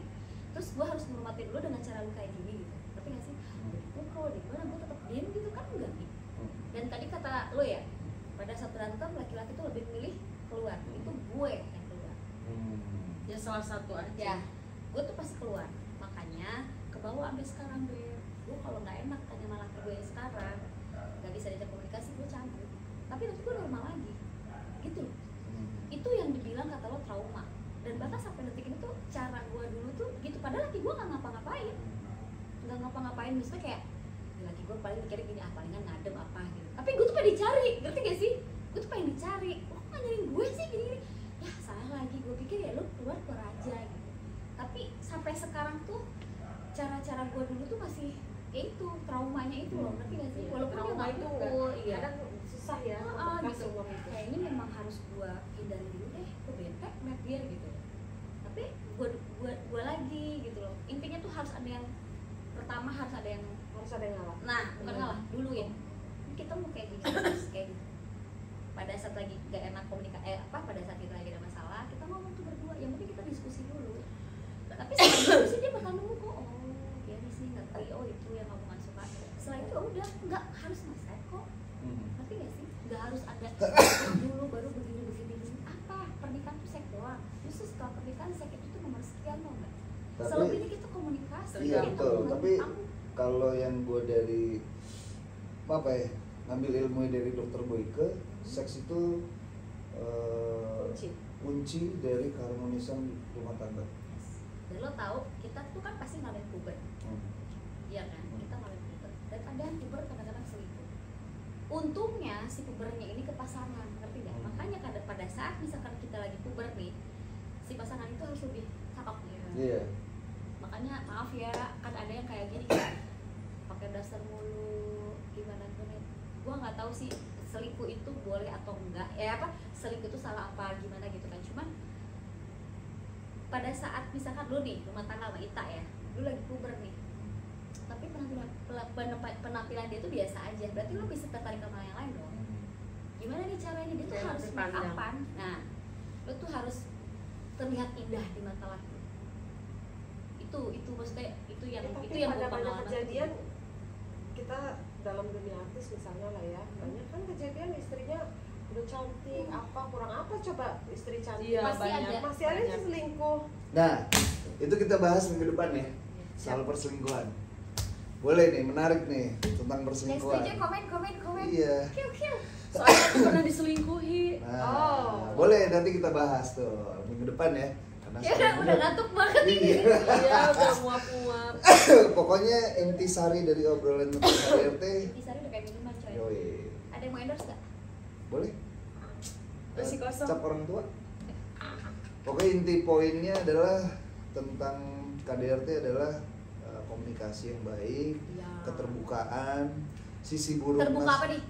terus gue harus menghormatin lo dengan cara lo kayak gini gitu, ngerti gak sih? Pukul di mana gue tetap diem gitu kan, enggak nih. Dan tadi kata lo ya, pada saat berantem laki-laki tuh lebih milih keluar, itu gue yang keluar. Ya salah satu aja. Ya, gue tuh pasti keluar. Makanya ke bawah sampai sekarang gue kalau nggak enak tanya sama laki gue yang sekarang, nggak bisa diajak komunikasi, gue cabut. Tapi nanti gue normal lagi, gitu loh. Itu yang dibilang kata lo trauma. Dan bahkan sampai detik ini tuh cara gue dulu tuh gitu. Padahal laki gue nggak ngapa-ngapain, misalnya kayak laki gue paling mikirnya gini, palingan ngadem apa gitu. Tapi gue tuh pengen dicari, ngerti gak sih? Gue tuh pengen dicari. Lo kok nggak nyariin gue sih gini-gini? Ya salah lagi, gue pikir ya lo keluar aja gitu. Tapi sampai sekarang tuh cara-cara gue dulu tuh masih kayak itu, traumanya itu loh, ngerti gak sih? Walaupun dia trauma nggak itu pukul, iya. kadang susah ya Gitu. semua itu. Kayaknya memang harus gue hindari dulu deh, gue bete ngeliat dia gitu. Tapi gue lagi gitu loh. Intinya tuh harus ada yang pertama, harus ada yang ngalah. nah bukan ngalah dulu ya. Kita mau kayak gini terus kayak gitu. Pada saat lagi gak enak komunikasi, pada saat kita lagi ada masalah, kita ngomong tuh berdua. Yang penting kita diskusi dulu. Tapi setelah diskusi dia bakal nemu kok, oh dia nih sih ngerti, oh itu yang kamu gak suka. Setelah itu udah nggak harus nasihat kok. Ngerti gak sih? Nggak harus ada dulu baru begini. Apa? Pernikahan tuh seks doang. Justru setelah pernikahan seks itu tuh nomor sekian loh mbak. Selebihnya kita komunikasi. Iya kita betul. ngomong, Tapi kalau yang gue dari apa ya, ngambil ilmu dari dokter Boyke, seks itu kunci dari keharmonisan rumah tangga. Dan lo tahu kita tuh kan pasti ngalamin puber, iya kan? Kita ngalamin puber. Dan ada yang puber kadang-kadang selingkuh. Untungnya si pubernya ini ke pasangan, ngerti nggak? Makanya pada saat misalkan kita lagi puber nih, si pasangan itu harus lebih cakep ya. Iya. Makanya maaf ya, kan ada yang kayak gini kan, pakai dasar mulu, gimana gimana. Gua nggak tahu sih selingkuh itu boleh atau enggak, ya apa selingkuh itu salah apa gimana gitu kan. Cuman pada saat misalkan lu nih rumah tangga sama Ita ya, lu lagi puber nih, tapi penampilan dia tuh biasa aja, berarti lu bisa tertarik sama yang lain dong. Gimana nih caranya? Dia tuh Kayak harus make upan. Nah, lu tuh harus terlihat indah di mata laki. Itu maksudnya itu yang Tapi itu yang pada gua banyak pengalaman. kejadian kita dalam dunia artis misalnya lah ya, banyak kan kejadian istrinya udah cantik, apa kurang apa coba istri cantik Iya, Masih banyak. ada. masih ada yang selingkuh. Nah, itu kita bahas minggu depan ya, soal perselingkuhan. Boleh nih, menarik nih tentang Yang perselingkuhan. setuju komen. Iya. Kiu. Soalnya aku pernah diselingkuhi. Nah, boleh nanti kita bahas tuh minggu depan ya. Karena Ya udah ngantuk banget nih. Iya. Iya, udah muap-muap. Pokoknya intisari dari obrolan tentang KDRT. Disari udah kayak minuman coy. Yoi. Ada yang mau endorse gak? Boleh? Masih kosong. Cap orang tua. Pokoknya inti poinnya adalah tentang KDRT adalah komunikasi yang baik, Iya. keterbukaan, sisi buruk Terbuka apa nih?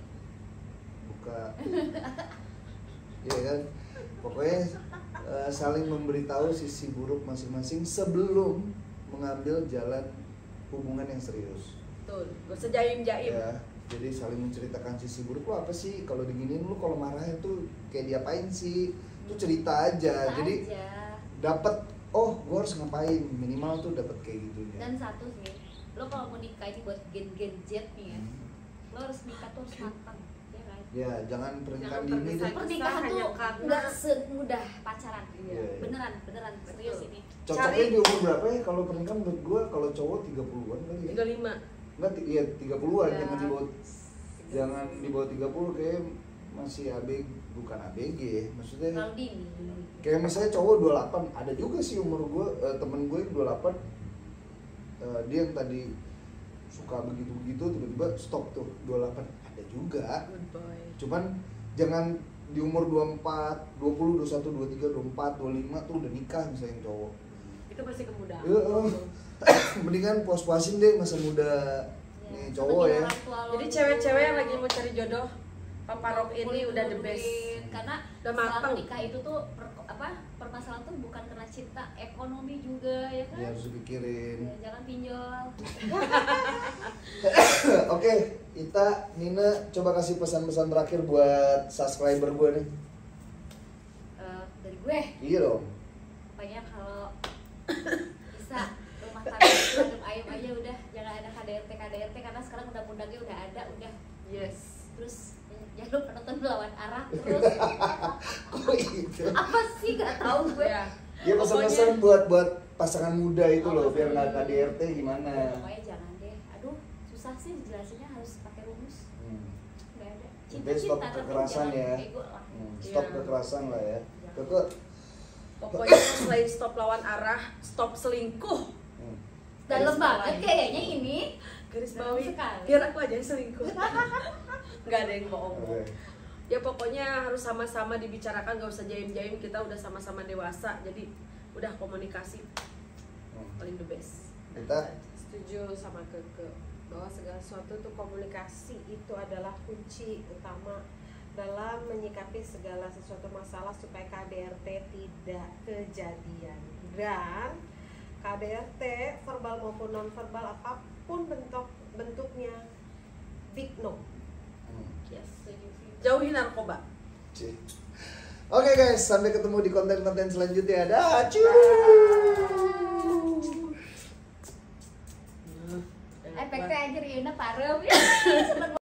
buka. Iya kan? Pokoknya saling memberitahu sisi buruk masing-masing sebelum mengambil jalan hubungan yang serius. Betul, gak usah jaim-jaim. Ya, jadi saling menceritakan sisi buruk lo apa sih, kalau diginiin lo kalau marahnya tuh kayak diapain sih, tuh cerita aja. Jadi dapat, oh gue harus ngapain, minimal tuh dapat kayak gitu ya. Dan satu sih, lo kalau mau nikah ini buat gen Z nih ya, lo harus nikah tuh harus matang, ya kan? Ya, jangan pernikahan Jangan dini deh. tergesa-gesa. Pernikahan hanya tuh karena- nggak semudah pacaran. Iya. Beneran serius ini. Cocoknya di umur berapa ya kalau pernikahan menurut gua kalau cowok 30-an kali ya. 35. Enggak, iya 30-an, Ya. jangan di bawah 30 kayak masih ABG, bukan ABG ya. Maksudnya Terlalu dini. kayak misalnya cowok 28, ada juga sih umur gua temen gue yang 28 dia yang tadi suka begitu-begitu tiba-tiba stop tuh 28, ada juga. Good boy. Cuman jangan di umur 24, 20, 21, 23, 24, 25 tuh udah nikah misalnya yang cowok. Itu masih kemudahan. Mendingan puas-puasin deh masa muda nih cowok ya. Jadi cewek-cewek yang lagi mau cari jodoh, Papa Rock ini udah the best. Karena Udah setelah mateng. nikah itu tuh permasalahan tuh bukan karena cinta, ekonomi juga ya kan. Ya harus dipikirin. Ya, jangan pinjol. Oke, Ita, Nina, coba kasih pesan-pesan terakhir buat subscriber gue nih. Dari gue, Iya dong. pokoknya kalau bisa rumah tangga adem ayem aja udah, jangan ada KDRT karena sekarang undang-undangnya udah ada, udah. Yes. Terus jangan lupa nonton Melawan Arah terus. Kok itu? Apa sih nggak tahu gue. Ya. Ya pesan-pesan buat pasangan muda itu loh, biar nggak KDRT gimana. Pokoknya jangan deh. Aduh, susah sih jelasinnya, harus pakai rumus. Nggak ada. Jadi stop Cinta-cinta tapi kekerasan jangan ya. ego lah. Stop Iya. kekerasan lah ya. Keke. Pokoknya selain stop lawan arah, stop selingkuh. Dalam Garis banget bawahi. kayaknya ini. Garis Dalam bawahi. sekali. Biar aku aja yang selingkuh. Nggak ada yang bohong. Oke. Ya pokoknya harus sama-sama dibicarakan, gak usah jaim-jaim, kita udah sama-sama dewasa, jadi udah komunikasi paling the best. Kita Setuju sama Keke bahwa segala sesuatu itu komunikasi itu adalah kunci utama dalam menyikapi segala sesuatu masalah supaya KDRT tidak kejadian. Dan KDRT verbal maupun non verbal apapun bentuknya, big no. Yes. Jauhi narkoba. Oke guys, sampai ketemu di konten-konten selanjutnya. Dah, cuy. Efeknya anjir Yuna parem.